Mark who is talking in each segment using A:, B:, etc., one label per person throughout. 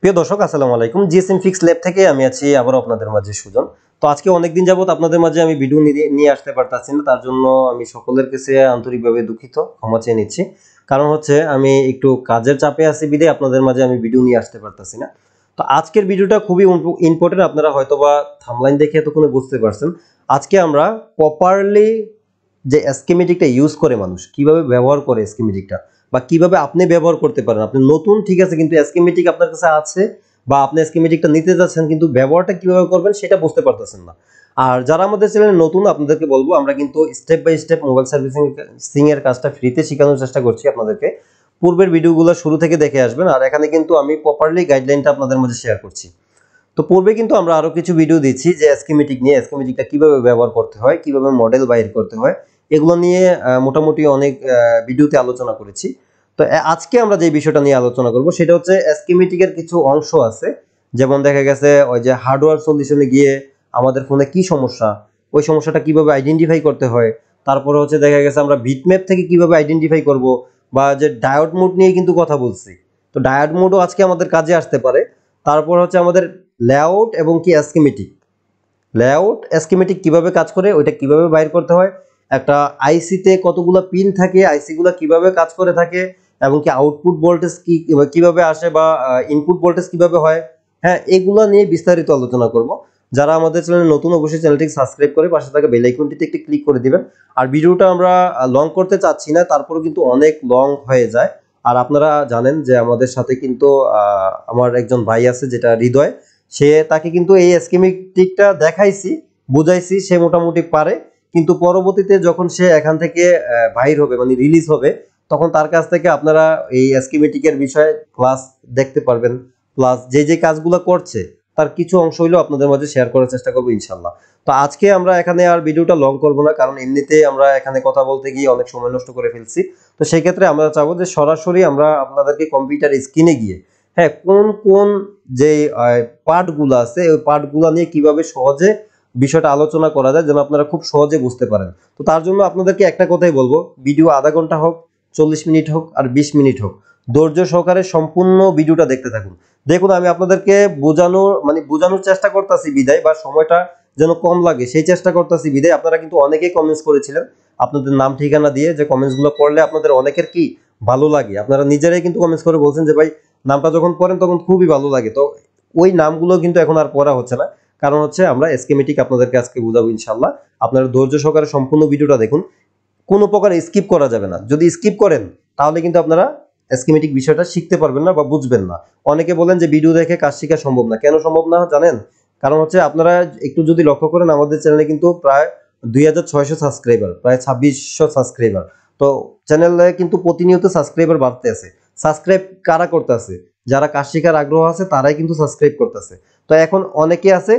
A: প্রিয় দর্শক আসসালামু আলাইকুম। জিএসএম ফিক্স ল্যাব থেকে আমি আছি আবার আপনাদের মাঝে সুজন। তো আজকে অনেকদিন যাবত আপনাদের মাঝে আমি ভিডিও নিয়ে আসতে পারতাছি না, তার জন্য আমি সকলের কাছে আন্তরিকভাবে দুঃখিত, ক্ষমা চেয়ে নিচ্ছি। কারণ হচ্ছে আমি একটু কাজের চাপে আছি বিধায় আপনাদের মাঝে আমি ভিডিও নিয়ে আসতে পারতাছি না। তো আজকের ভিডিওটা খুবই ইম্পর্টেন্ট, আপনারা হয়তোবা থাম্বনেইল দেখে এতক্ষণে বুঝতে পারছেন। আজকে আমরা প্রপারলি যে স্কিমেটিকটা ইউজ করে মানুষ কিভাবে ব্যবহার করে স্কিমেটিকটা, বা কিভাবে আপনি ব্যবহার করতে পারেন। আপনি নতুন ঠিক আছে, কিন্তু স্কিমেটিক আপনার কাছে আছে বা আপনি স্কিমেটিকটা নিতে যাচ্ছেন, কিন্তু ব্যবহারটা কিভাবে করবেন সেটা বুঝতে পারতেছেন না। আর যারা আমাদের চ্যানেলে নতুন, আপনাদেরকে বলবো আমরা কিন্তু step by step mobile servicing এর কাজটা ফ্রিতে শেখানোর চেষ্টা করছি আপনাদেরকে। পূর্বের ভিডিওগুলো শুরু থেকে দেখে আসবেন, আর এখানে কিন্তু আমি প্রপারলি গাইডলাইনটা আপনাদের মধ্যে শেয়ার করছি। তো পূর্বে কিন্তু আমরা আরো কিছু ভিডিও দিচ্ছি যে স্কিমেটিক নিয়ে, স্কিমেটিকটা কিভাবে ব্যবহার করতে হয়, কিভাবে মডেল বাইর করতে হয়, এগুলো নিয়ে মোটামুটি অনেক ভিডিওতে আলোচনা করেছি। তো আজকে আমরা যে বিষয়টা নিয়ে আলোচনা করব সেটা হচ্ছে স্কিমেটিকের কিছু অংশ আছে, যেমন দেখা গেছে ওই যে হার্ডওয়্যার সলিউশনে গিয়ে আমাদের ফোনে কি সমস্যা, ওই সমস্যাটা কিভাবে আইডেন্টিফাই করতে হয়। তারপরে হচ্ছে দেখা গেছে আমরা বিটম্যাপ থেকে কিভাবে আইডেন্টিফাই করব, বা যে ডায়োড মোড নিয়ে কিন্তু কথা বলছি। তো ডায়োড মোডও আজকে আমাদের কাজে আসতে পারে। তারপর হচ্ছে আমাদের লেআউট এবং কি স্কিমেটিক, লেআউট স্কিমেটিক কিভাবে কাজ করে, ওইটা কিভাবে বাইর করতে হয়, একটা আইসিতে কতগুলো পিন থাকে, আইসিগুলো কিভাবে কাজ করে থাকে, এবং কি আউটপুট ভোল্টেজ কিভাবে আসে, বা ইনপুট ভোল্টেজ কিভাবে হয়। হ্যাঁ, এগুলো নিয়ে বিস্তারিত আলোচনা করব। যারা আমাদের চ্যানেলে নতুন, অবশ্যই চ্যানেলটিকে সাবস্ক্রাইব করে পাশে থাকা বেল আইকনটিতে একটি ক্লিক করে দিবেন। আর ভিডিওটা আমরা লং করতে চাচ্ছি না, তারপরেও কিন্তু অনেক লং হয়ে যায়। আর আপনারা জানেন যে আমাদের সাথে কিন্তু আমার একজন ভাই আছে, যেটা হৃদয়, তাকে কিন্তু এই স্কিমেটিকটা দেখাইছি, বুঝাইছি, সে মোটামুটি পারে। কিন্তু পরবর্তীতে যখন সে এখান থেকে বাইর হবে, মানে রিলিজ হবে, তখন তার কাছ থেকে আপনারা এই স্কিমেটিকের বিষয়ে ক্লাস দেখতে পারবেন। প্লাস যে যে কাজগুলো করছে তার কিছু অংশ হইলেও আপনাদের মাঝে শেয়ার করার চেষ্টা করবো ইনশাল্লাহ। তো আজকে আমরা এখানে আর ভিডিওটা লং করব না, কারণ এমনিতে আমরা এখানে কথা বলতে গিয়ে অনেক সময় নষ্ট করে ফেলছি। তো সেই ক্ষেত্রে আমরা চাবো যে সরাসরি আমরা আপনাদেরকে কম্পিউটার স্ক্রিনে গিয়ে, হ্যাঁ, কোন কোন যে পার্টগুলো আছে ওই পার্টগুলো নিয়ে কিভাবে সহজে বিষয়টা আলোচনা করা যায়, যেন আপনারা খুব সহজে বুঝতে পারেন। তো তার জন্য আপনাদেরকে একটা কথাই বলবো, ভিডিও আধা ঘন্টা হোক, 40 মিনিট হোক, আর 20 মিনিট হোক, ধৈর্য সহকারে সম্পূর্ণ ভিডিওটা দেখতে থাকুন। দেখুন, আমি আপনাদেরকে বোঝানোর চেষ্টা করতেছি বিদায়, বা সময়টা যেন কম লাগে সেই চেষ্টা করতেছি বিদায়। আপনারা কিন্তু অনেকেই কমেন্টস করেছিলেন আপনাদের নাম ঠিকানা দিয়ে, যে কমেন্টসগুলো পড়লে আপনাদের অনেকের কি ভালো লাগে। আপনারা নিজেরাই কিন্তু কমেন্টস করে বলছেন যে ভাই, নামটা যখন পড়েন তখন খুবই ভালো লাগে। তো ওই নামগুলো কিন্তু এখন আর পড়া হচ্ছে না, কারণ হচ্ছে আমরা স্কিমেটিক আপনাদেরকে আজকে বুঝাবো ইনশাল্লাহ। আপনারা ধৈর্য সহকারে সম্পূর্ণ ভিডিওটা দেখুন, কোনো প্রকার স্কিপ করা যাবে না। যদি স্কিপ করেন তাহলে কিন্তু আপনারা স্কিমেটিক বিষয়টা শিখতে পারবেন না বা বুঝবেন না। অনেকে বলেন যে ভিডিও দেখে কাজ শেখা সম্ভব না। কেন সম্ভব না জানেন? কারণ হচ্ছে আপনারা একটু যদি লক্ষ্য করেন, আমাদের চ্যানেলে কিন্তু প্রায় 2600 সাবস্ক্রাইবার, প্রায় 2600 সাবস্ক্রাইবার। তো চ্যানেলে কিন্তু প্রতিনিয়ত সাবস্ক্রাইবার বাড়তে আছে। সাবস্ক্রাইব কারা করতে আছে? যারা কাজ শেখার আগ্রহ আছে তারাই কিন্তু সাবস্ক্রাইব করতেছে। তো এখন অনেকে আছে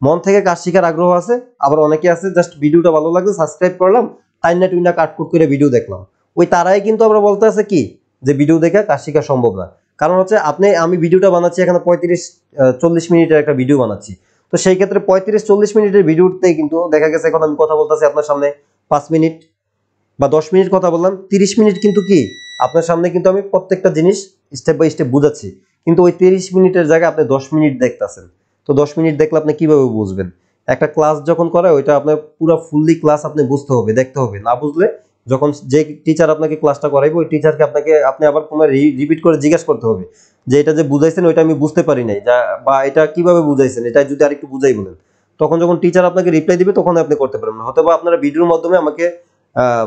A: মন থেকে কাজ শেখার আগ্রহ আছে, আবার অনেকে আছে জাস্ট ভিডিওটা ভালো লাগছে সাবস্ক্রাইব করলাম, টাইনা টুইনা কাটকুট করে ভিডিও দেখলাম। ওই তারাই কিন্তু আমরা বলতে আছে কি, যে ভিডিও দেখে কাজ শেখা সম্ভব না। কারণ হচ্ছে আমি ভিডিওটা বানাচ্ছি এখানে 35-40 মিনিটের একটা ভিডিও বানাচ্ছি। তো সেই ক্ষেত্রে 35-40 মিনিটের ভিডিওতে কিন্তু দেখা গেছে এখন আমি কথা বলতেছি আপনার সামনে 5 মিনিট বা 10 মিনিট কথা বললাম, 30 মিনিট কিন্তু কি আপনার সামনে কিন্তু আমি প্রত্যেকটা জিনিস স্টেপ বাই স্টেপ বুঝাচ্ছি। কিন্তু ওই 30 মিনিটের জায়গায় আপনি 10 মিনিট দেখতেছেন। তো 10 মিনিট দেখলে আপনি কিভাবে বুঝবেন? একটা ক্লাস যখন করে ওইটা আপনার পুরো ফুললি ক্লাস আপনি বুঝতে হবে, দেখতে হবে। না বুঝলে যখন যে টিচার আপনাকে ক্লাসটা করাইবে ওই টিচারকে আপনি আবার পুনः রিপিট করে জিজ্ঞাসা করতে হবে যে এটা যে বুঝাইছেন ওইটা আমি বুঝতে পারি নাই, বা এটা কিভাবে বুঝাইছেন, এটা যদি আরেকটু বুঝাই বলেন। তখন যখন টিচার আপনাকে রিপ্লাই দিবে তখন আপনি করতে পারবেন না। হয়তো বা আপনারা ভিডিওর মাধ্যমে আমাকে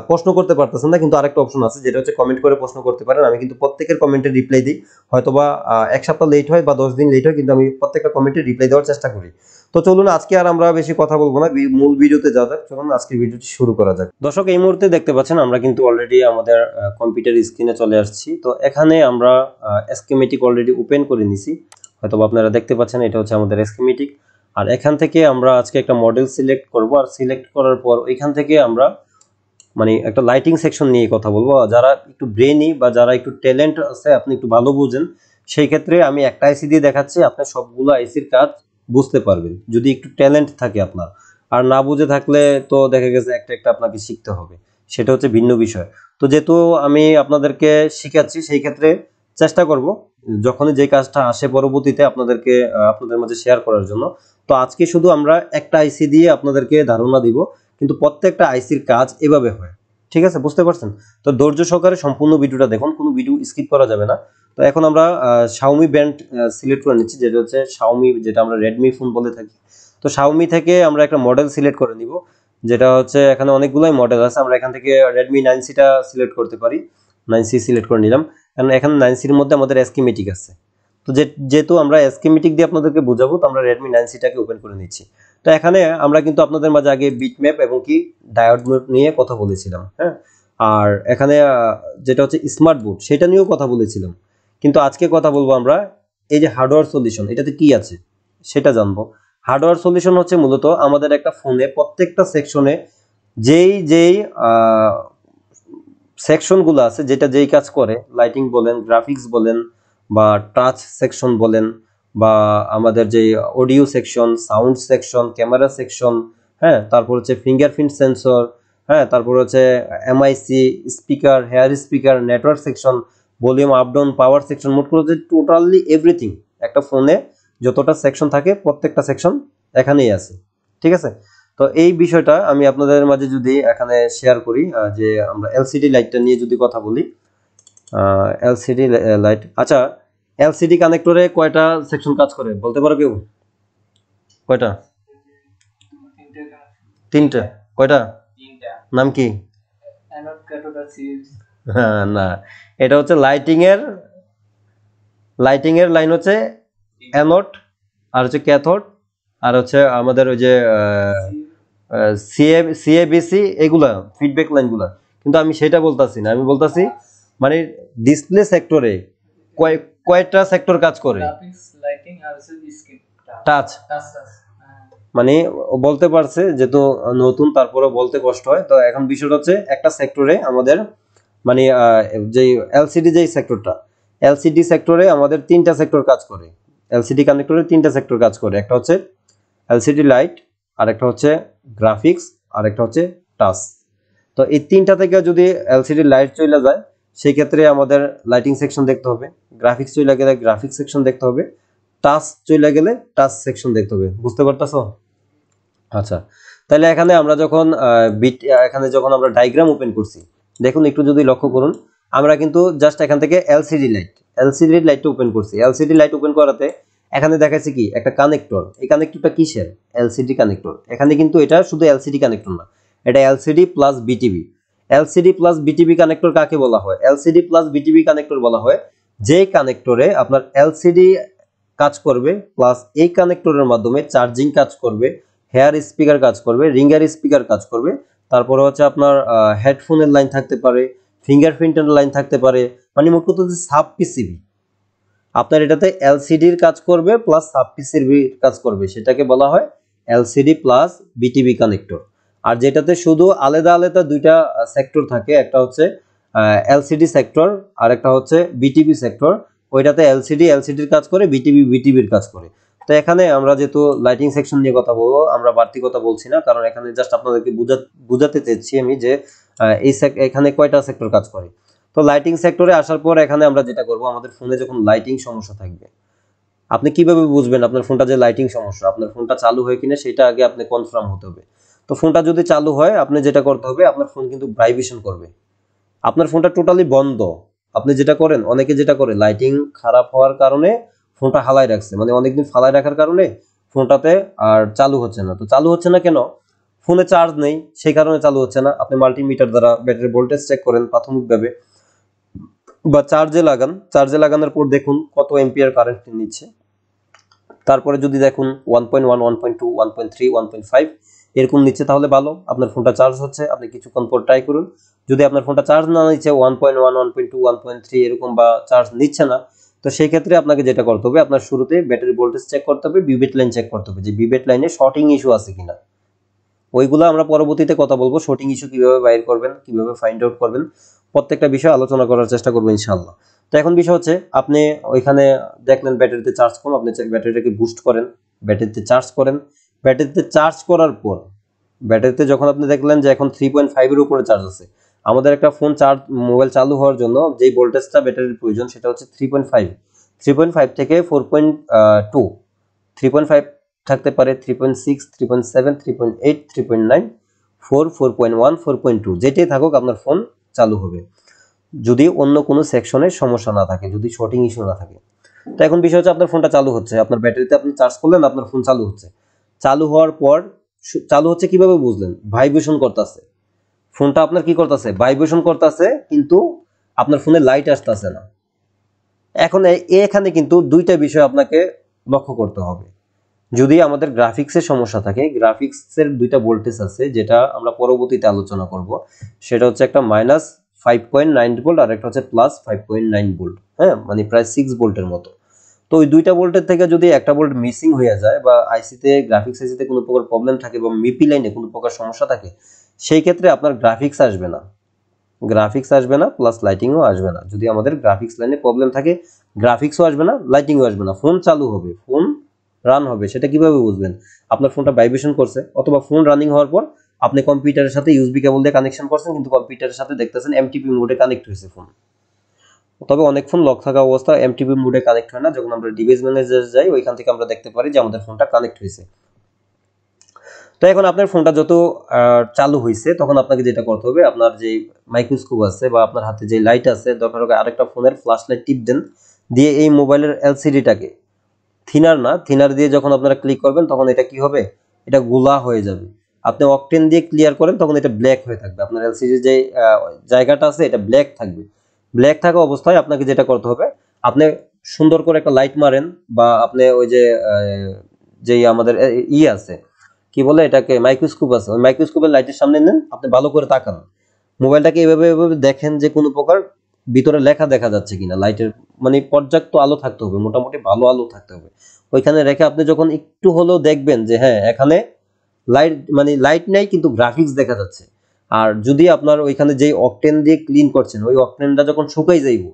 A: প্রশ্ন করতে পারতেছেন না, কিন্তু আরেকটা অপশন আছে, যেটা হচ্ছে কমেন্ট করে প্রশ্ন করতে পারেন। আমি কিন্তু প্রত্যেকের কমেন্টের রিপ্লাই দিই। হয়তোবা 1 সপ্তাহ লেট হয় বা 10 দিন লেট হয়, কিন্তু আমি প্রত্যেকটা কমেন্টের রিপ্লাই দেওয়ার চেষ্টা করি। তো চলুন আজকে আর আমরা বেশি কথা বলবো না, মূল ভিডিওতে যাওয়া যাক। চলুন আজকে ভিডিওটি শুরু করা যাক। দর্শক, এই মুহূর্তে দেখতে পাচ্ছেন আমরা কিন্তু অলরেডি আমাদের কম্পিউটার স্ক্রিনে চলে আসছি। তো এখানে আমরা স্কিমেটিক অলরেডি ওপেন করে নিছি, হয়তোবা আপনারা দেখতে পাচ্ছেন এটা হচ্ছে আমাদের স্কিমেটিক। আর এখান থেকে আমরা আজকে একটা মডেল সিলেক্ট করব, আর সিলেক্ট করার পর ওইখান থেকে আমরা একটা লাইটিং সেকশন নিয়ে কথা বলবো। যারা একটু ব্রেনি বা যারা একটু ট্যালেন্ট আছে, আপনি একটু ভালো বুঝেন, সেই ক্ষেত্রে আমি একটা আইসি দিয়ে দেখাচ্ছি, আপনি সবগুলো আইসির কাজ বুঝতে পারবেন যদি একটু ট্যালেন্ট থাকে আপনার। আর না বুঝে থাকলে তো দেখা গেছে একটা একটা আপনাকে শিখতে হবে, সেটা হচ্ছে ভিন্ন বিষয়। তো যেহেতু আমি আপনাদেরকে শিখাচ্ছি, সেই ক্ষেত্রে চেষ্টা করব যখনই যে কাজটা আসে পরবর্তীতে আপনাদেরকে আপনাদের মাঝে শেয়ার করার জন্য। তো আজকে শুধু আমরা একটা আইসি দিয়ে আপনাদেরকে ধারণা দিব, কিন্তু প্রত্যেকটা আইসির কাজ এভাবে হয়। ঠিক আছে, বুঝতে পারছেন? তো ধৈর্য সহকারে সম্পূর্ণ ভিডিওটা দেখুন, কোনো ভিডিও স্কিপ করা যাবে না। তো এখন আমরা Xiaomi ব্র্যান্ড সিলেক্ট করে নিচ্ছি, যেটা হচ্ছে Xiaomi, যেটা আমরা রেডমি ফোন বলে থাকি। তো Xiaomi থেকে আমরা একটা মডেল সিলেক্ট করে নিব, যেটা হচ্ছে এখানে অনেকগুলাই মডেল আছে। আমরা এখান থেকে Redmi 9C-টা সিলেক্ট করতে পারি। 9C সিলেক্ট করে নিলাম, কারণ এখানে 9C-র মধ্যে আমাদের স্কিমেটিক আছে। তো যেহেতু আমরা স্কিমেটিক দিয়ে আপনাদেরকে বোঝাবো, তো আমরা Redmi 9C-টাকে ওপেন করে নিচ্ছি। তো এখানে আমরা কিন্তু আপনাদের মাঝে আগে বিটম্যাপ এবং কি ডায়োড ম্যাপ নিয়ে কথা বলেছিলাম, হ্যাঁ। আর এখানে যেটা হচ্ছে স্মার্ট বোর্ড, সেটা নিয়েও কথা বলেছিলাম। কিন্তু আজকে কথা বলবো আমরা এই যে হার্ডওয়্যার সলিউশন, এটাতে কি আছে সেটা জানবো। হার্ডওয়্যার সলিউশন হচ্ছে মূলত আমাদের একটা ফোনে প্রত্যেকটা সেকশনে যেই সেকশনগুলো আছে, যেটা যেই কাজ করে, লাইটিং বলেন, গ্রাফিক্স বলেন, বা টাচ সেকশন বলেন, বা আমাদের যে audio section, sound section, camera section, হ্যাঁ, তারপর হচ্ছে ফিঙ্গারপ্রিন্ট সেন্সর, হ্যাঁ, তারপর হচ্ছে MIC, speaker, ear speaker, network section, volume up down, power section, মোট কথা টোটালি এভরিথিং। একটা ফোনে যতটা সেকশন থাকে প্রত্যেকটা সেকশন এখানেই আছে। ঠিক আছে, তো এই বিষয়টা আমি আপনাদের মাঝে যদি এখানে শেয়ার করি, যে আমরা এলসিডি লাইটটা নিয়ে যদি কথা বলি, এলসিডি লাইট। আচ্ছা, এলসিডি কানেক্টরে কয়টা সেকশন কাজ করে বলতে পারো কেউ? কয়টা? তিনটা। কয়টা? নাম কি? হ্যাঁ, না, এটা হচ্ছে লাইটিং এর লাইন হচ্ছে অ্যানোড, আর হচ্ছে ক্যাথোড, আর হচ্ছে আমাদের ওই যে সিএবিসি, এগুলা ফিডব্যাক লাইনগুলা। কিন্তু আমি সেটা বলতাছি না, আমি বলতাছি মানে ডিসপ্লে সেক্টরে কয়টা সেক্টর কাজ করে? টাচ। মানে ও বলতে পারছে, যেহেতু নতুন তারপরে বলতে কষ্ট হয়। তো এখন বিষয়টা হচ্ছে একটা সেক্টরে আমাদের মানে যে এলসিডি যেই সেক্টরটা, এলসিডি সেক্টরে আমাদের তিনটা সেক্টর কাজ করে। এলসিডি কানেক্টরে তিনটা সেক্টর কাজ করে, একটা হচ্ছে এলসিডি লাইট, আর একটা হচ্ছে গ্রাফিক্স, আর একটা হচ্ছে টাচ। তো এই তিনটা থেকে যদি এলসিডি লাইট চলে যায়, সেই ক্ষেত্রে আমাদের লাইটিং সেকশন দেখতে হবে, গ্রাফিক্স চলে গেলে গ্রাফিক্স সেকশন দেখতে হবে, টাচ চলে গেলে টাচ সেকশন দেখতে হবে। বুঝতে পারতেছো? আচ্ছা, তাহলে এখানে আমরা যখন এখানে যখন আমরা ডায়াগ্রাম ওপেন করছি, দেখুন একটু যদি লক্ষ্য করুন, আমরা কিন্তু জাস্ট এখান থেকে এলসিডি লাইটটা ওপেন করছি। এলসিডি লাইট ওপেন করাতে এখানে দেখাচ্ছে কি একটা কানেক্টর। এই কানেক্টরটা কিসের? LCD connector. এখানে কিন্তু এটা শুধু এলসিডি কানেক্টর না, এটা LCD plus BTB. LCD plus BTB connector কাকে বলা হয়? এলসিডি প্লাস বিটিবি কানেক্টর বলা হয় যে কানেক্টরে আপনার এলসিডি কাজ করবে, প্লাস এই কানেক্টরের মাধ্যমে চার্জিং কাজ করবে, হেয়ার স্পিকার কাজ করবে, রিঙ্গার স্পিকার কাজ করবে, তারপরে হচ্ছে আপনার হেডফোনের লাইন থাকতে পারে, ফিঙ্গারপ্রিন্টের লাইন থাকতে পারে। মানে মোট কথা হচ্ছে সাব পিসিবি। আপনার এটাতে এলসিডির কাজ করবে প্লাস সাব পিসিবির কাজ করবে, সেটাকে বলা হয় এলসিডি প্লাস বিটিবি কানেক্টর। আর যেটাতে শুধু আলাদা আলাদা দুইটা সেক্টর থাকে, একটা হচ্ছে এলসিডি সেক্টর, আর একটা হচ্ছে বিটিবি সেক্টর। ওইটাতে এলসিডির কাজ করে, বিটিবির কাজ করে। তো এখানে আমরা যেহেতু লাইটিং সেকশন নিয়ে কথা বলবো, আমরা বাড়তি কথা বলছি না, কারণ এখানে জাস্ট আপনাদেরকে বুঝাতে চাইছি আমি যে এখানে কয়টা সেক্টর কাজ করে। তো লাইটিং সেক্টরে আসার পর এখানে আমরা যেটা করব, আমাদের ফোনে যখন লাইটিং সমস্যা থাকবে, আপনি কিভাবে বুঝবেন আপনার ফোনটা যে লাইটিং সমস্যা? আপনার ফোনটা চালু হয় কিনা সেটা আগে আপনি কনফার্ম হতে হবে। তো ফোনটা যদি চালু হয়, আপনি যেটা করতে হবে, আপনার ফোন কিন্তু ভাইব্রেশন করবে। আপনার ফোনটা টোটালি বন্ধ। আপনি যেটা করেন, অনেকে যেটা করে, লাইটিং খারাপ হওয়ার কারণে ফোনটা হালায় রাখছে, মানে অনেকদিন ফালায় রাখার কারণে ফোনটাতে আর চালু হচ্ছে না। তো চালু হচ্ছে না কেন? ফোনে চার্জ নেই, সেই কারণে চালু হচ্ছে না। আপনি মাল্টিমিটার দ্বারা ব্যাটারি ভোল্টেজ চেক করেন প্রাথমিকভাবে, বা চার্জে লাগানোর পর দেখুন কত এম্পিয়ার কারেন্ট নিচ্ছে। তারপরে যদি দেখুন 1.1, 1.2, 1.3, 1.5 এরকম নিচ্ছে, তাহলে ভালো, আপনার ফোনটা চার্জ হচ্ছে। আপনি কিছুক্ষণ পর ট্রাই করুন। যদি আপনার ফোনটা চার্জ না নিচ্ছে, 1.1, 1.2, 1.3 এরকম, বা চার্জ নিচ্ছে না, তো সেই ক্ষেত্রে আপনাকে যেটা করতে হবে, আপনার শুরুতে ব্যাটারি ভোল্টেজ চেক করতে হবে, বিবেট লাইন চেক করতে হবে যে বিবেট লাইনে শর্টিং ইস্যু আছে কিনা। ওইগুলো আমরা পরবর্তীতে কথা বলবো, শর্টিং ইস্যু কিভাবে বাইর করবেন, কিভাবে ফাইন্ড আউট করবেন, প্রত্যেকটা বিষয় আলোচনা করার চেষ্টা করবো ইনশাআল্লাহ। তো এখন বিষয় হচ্ছে, আপনি ওইখানে দেখলেন ব্যাটারিতে চার্জ কম, আপনি ব্যাটারিটাকে বুস্ট করেন, ব্যাটারিতে চার্জ করার পর, ব্যাটারিতে যখন আপনি দেখলেন যে এখন 3.5 এর উপরে চার্জ আছে, আমাদের একটা ফোন মোবাইল চালু হওয়ার জন্য যেই ভোল্টেজটা ব্যাটারির প্রয়োজন সেটা হচ্ছে 3.5। 3.5 থেকে 4.2, 3.5 থাকতে পারে, 3.6, 3.7, 3.8, 3.9, 4, 4.1, 4.2, যেটাই থাকুক আপনার ফোন চালু হবে যদি অন্য কোনো সেকশনে সমস্যা না থাকে, যদি শর্টিং ইস্যু না থাকে। তো এখন বিষয় হচ্ছে আপনার ফোনটা চালু হচ্ছে, আপনার ব্যাটারিতে আপনি চার্জ করলেন, আপনার ফোন চালু হচ্ছে। চালু হওয়ার পর চালু হচ্ছে কিভাবে বুঝলেন? ভাইব্রেশন করতেছে ফোনটা, আপনার কি করতেছে? ভাইব্রেশন করতেছে, কিন্তু আপনার ফোনে লাইট আসতেছে না। এখন এখানে কিন্তু দুইটা বিষয় আপনাকে লক্ষ্য করতে হবে। যদি আমাদের গ্রাফিক্সের সমস্যা থাকে, গ্রাফিক্সের দুইটা ভোল্টেজ আছে যেটা আমরা পরবর্তীতে আলোচনা করব। সেটা হচ্ছে একটা -5.9 ভোল্ট আর একটা হচ্ছে +5.9 ভোল্ট, হ্যাঁ, মানে প্রায় 6 ভোল্টের মতো। তো ওই দুইটা ভোল্টের থেকে যদি একটা ভোল্ট মিসিং হয়ে যায় বা আইসিতে, গ্রাফিক্স আইসিতে কোনো প্রকার প্রবলেম থাকে বা মিপি লাইনে কোনো প্রকার সমস্যা থাকে, সেই ক্ষেত্রে আপনার গ্রাফিক্স আসবে না, প্লাস লাইটিংও আসবে না। যদি আমাদের গ্রাফিক্স লাইনে প্রবলেম থাকে, গ্রাফিক্সও আসবে না, লাইটিংও আসবে না, ফোন চালু হবে, ফোন রান হবে। সেটা কিভাবে বুঝবেন? আপনার ফোনটা ভাইব্রেশন করছে, অথবা ফোন রানিং হওয়ার পর আপনি কম্পিউটারের সাথে ইউএসবি কেবল দিয়ে কানেকশন করছেন, কিন্তু কম্পিউটারের সাথে দেখতেছেন এমটিপি মোডে কানেক্ট হয়েছে ফোন। তবে অনেক ফোন লক থাকা অবস্থা এমটিপি মোডে কানেক্ট হয় না। যখন আমরা ডিভাইস ম্যানেজার যাই, ওইখান থেকে আমরা দেখতে পারি যে আমাদের ফোনটা কানেক্ট হয়েছে। তো এখন আপনার ফোনটা যত চালু হয়েছে, তখন আপনাকে যেটা করতে হবে, আপনার যে মাইক্রোস্কোপ আছে বা আপনার হাতে যে লাইট আছে, দরকার হবে আরেকটা ফোনের ফ্ল্যাশ লাইট টিপ দেন, দিয়ে এই মোবাইলের এলসিডিটাকে থিনার দিয়ে যখন আপনারা ক্লিক করবেন, তখন এটা কি হবে? এটা গোলা হয়ে যাবে। আপনি অকটেন দিয়ে ক্লিয়ার করেন, তখন এটা ব্ল্যাক হয়ে থাকবে। আপনার এলসিডির যে জায়গাটা আছে, এটা ব্ল্যাক থাকবে। ব্ল্যাক থাকা অবস্থায় আপনাকে যেটা করতে হবে, আপনি সুন্দর করে একটা লাইট মারেন, বা আপনি ওই যে যেই আমাদের আছে, কি বলে এটাকে, মাইক্রোস্কোপ আছে, ওই মাইক্রোস্কোপের লাইটের সামনে নেন, আপনি ভালো করে তাকান, মোবাইলটাকে এভাবে এভাবে দেখেন যে কোনো প্রকার ভিতরে লেখা দেখা যাচ্ছে কিনা। লাইটের মানে পর্যাপ্ত আলো থাকতে হবে, মোটামুটি ভালো আলো থাকতে হবে। ওইখানে রেখে আপনি যখন একটু হলেও দেখবেন যে হ্যাঁ, এখানে লাইট মানে লাইট নাই, কিন্তু গ্রাফিক্স দেখা যাচ্ছে। আর যদি আপনার ওইখানে যেই অকটেন দিয়ে ক্লিন করছেন, ওই অকটেনটা যখন শুকাই যাইব,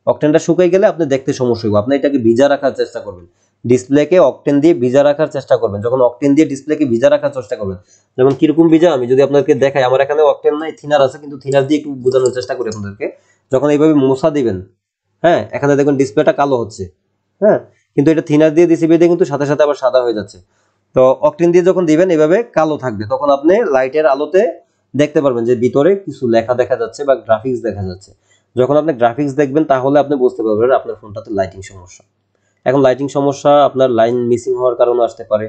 A: অকটেনটা শুকাই গেলে আপনি দেখতে সমস্যা হইব, আপনি এটাকে ভিজা রাখার চেষ্টা করবেন, ডিসপ্লেকে অকটেন দিয়ে ভিজা রাখার চেষ্টা করবেন। যখন অকটেন দিয়ে ডিসপ্লেকে ভিজা রাখার চেষ্টা করবেন, যেমন কিরকম ভিজা, আমি যদি আপনাদেরকে দেখাই, আমার এখানে অকটেন নাই, থিনার আছে, কিন্তু থিনার দিয়ে একটু বোঝানোর চেষ্টা করি আপনাদেরকে। যখন এইভাবে মোছা দিবেন, হ্যাঁ, এখানে দেখুন ডিসপ্লেটা কালো হচ্ছে, হ্যাঁ, কিন্তু এটা থিনার দিয়ে দিছি বেঁধে কিন্তু সাথে সাথে আবার সাদা হয়ে যাচ্ছে। তো অকটেন দিয়ে যখন দিবেন, এভাবে কালো থাকবে, তখন আপনি লাইটের আলোতে দেখতে পারবেন যে ভিতরে কিছু লেখা দেখা যাচ্ছে বা গ্রাফিক্স দেখা যাচ্ছে। যখন আপনি গ্রাফিক্স দেখবেন, তাহলে আপনি বুঝতে পারবেন আপনার ফোনটাতে লাইটিং সমস্যা। এখন লাইটিং সমস্যা আপনার লাইন মিসিং হওয়ার কারণে আসতে পারে,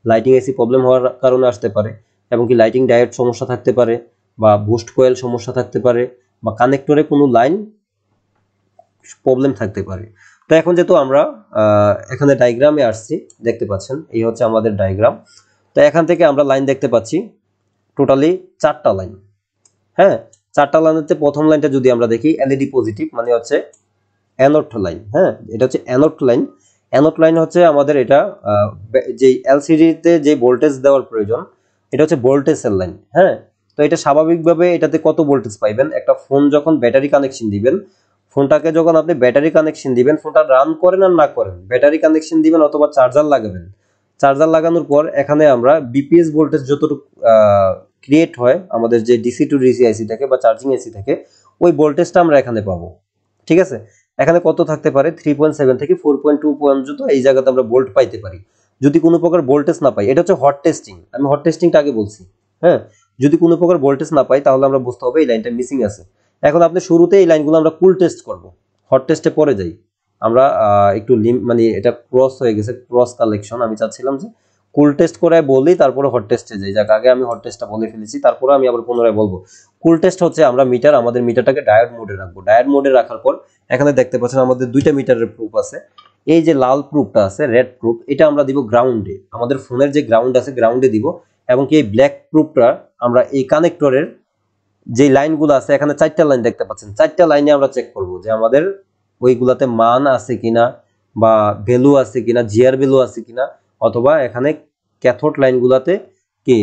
A: লাইটিং এসি প্রবলেম হওয়ার কারণে আসতে পারে, এবং কি লাইটিং ডায়োড সমস্যা থাকতে পারে, বা বুস্ট কয়েল সমস্যা থাকতে পারে, বা কানেক্টরে কোনো লাইন প্রবলেম থাকতে পারে। তো এখন যেহেতু আমরা এখানে ডায়াগ্রামে আসছি, দেখতে পাচ্ছেন এই হচ্ছে আমাদের ডায়াগ্রাম। তো এখান থেকে আমরা লাইন দেখতে পাচ্ছি টোটালি 4টা লাইন, হ্যাঁ, 4টা লাইনের প্রথম লাইনটা যদি আমরা দেখি, এলইডি পজিটিভ মানে হচ্ছে অ্যানোড লাইন, হ্যাঁ, এটা হচ্ছে অ্যানোড লাইন। অ্যানোড লাইন হচ্ছে আমাদের এটা যে এলসিডিতে যে ভোল্টেজ দেওয়ার প্রয়োজন, এটা হচ্ছে ভোল্টেজের লাইন, হ্যাঁ। তো এটা স্বাভাবিকভাবে এটাতে কত ভোল্টেজ পাইবেন, একটা ফোন যখন ব্যাটারি কানেকশন দিবেন, ফোনটাকে যখন আপনি ব্যাটারি কানেকশন দিবেন, ফোনটা রান করেন আর না করেন, ব্যাটারি কানেকশন দিবেন অথবা চার্জার লাগাবেন। চার্জার লাগানোর পর এখানে আমরা বিপিএস ভোল্টেজ যতটুকু ক্রিয়েট হয় আমাদের যে ডিসি টু ডিসি আইসি থাকে বা চার্জিং এসি থাকে, ওই ভোল্টেজটা আমরা এখানে পাবো। ঠিক আছে, এখানে কত থাকতে পারে, 3.7 থেকে 4.2 পর্যন্ত এই জায়গাতে আমরা ভোল্ট পাইতে পারি। যদি কোনো প্রকার ভোল্টেজ না পাই, এটা হচ্ছে হট টেস্টিং, আমি হট টেস্টিংটা আগে বলছি, হ্যাঁ। যদি কোনো প্রকার ভোল্টেজ না পাই, তাহলে আমরা বুঝতে হবে এই লাইনটা মিসিং আছে। এখন আপনি শুরুতে এই লাইনগুলো আমরা কুল টেস্ট করব, হট টেস্টে পরে যাই আমরা। একটু মানে এটা ক্রস হয়ে গেছে, ক্রস কালেকশন, আমি চাচ্ছিলাম যে কুল টেস্ট করে বলি, তারপরে হট টেস্টে যাই। যাক, আগে আমি হট টেস্টটা বলে ফেলেছি, তারপরে আমি আবার পুনরায় বলবো। কুল টেস্ট হচ্ছে আমরা আমাদের মিটারটাকে ডায়োড মোডে রাখবো। ডায়োড মোডে রাখার পর এখানে দেখতে পাচ্ছেন আমাদের দুইটা মিটারের প্রুফ আছে। এই যে লাল প্রুফটা আছে, রেড প্রুফ, এটা আমরা দিব গ্রাউন্ডে, আমাদের ফোনের যে গ্রাউন্ড আছে গ্রাউন্ডে দিব। এবং কি এই ব্ল্যাক প্রুফটা আমরা এই কানেক্টরের যে লাইনগুলো আছে, এখানে 4টা লাইন দেখতে পাচ্ছেন, 4টা লাইনে আমরা চেক করব যে আমাদের ওইগুলাতে মান আছে কিনা, বা ভ্যালু আছে কিনা, জিআর ভ্যালু আছে কিনা, অথবা এখানে ক্যাথোড লাইনগুলাতে কি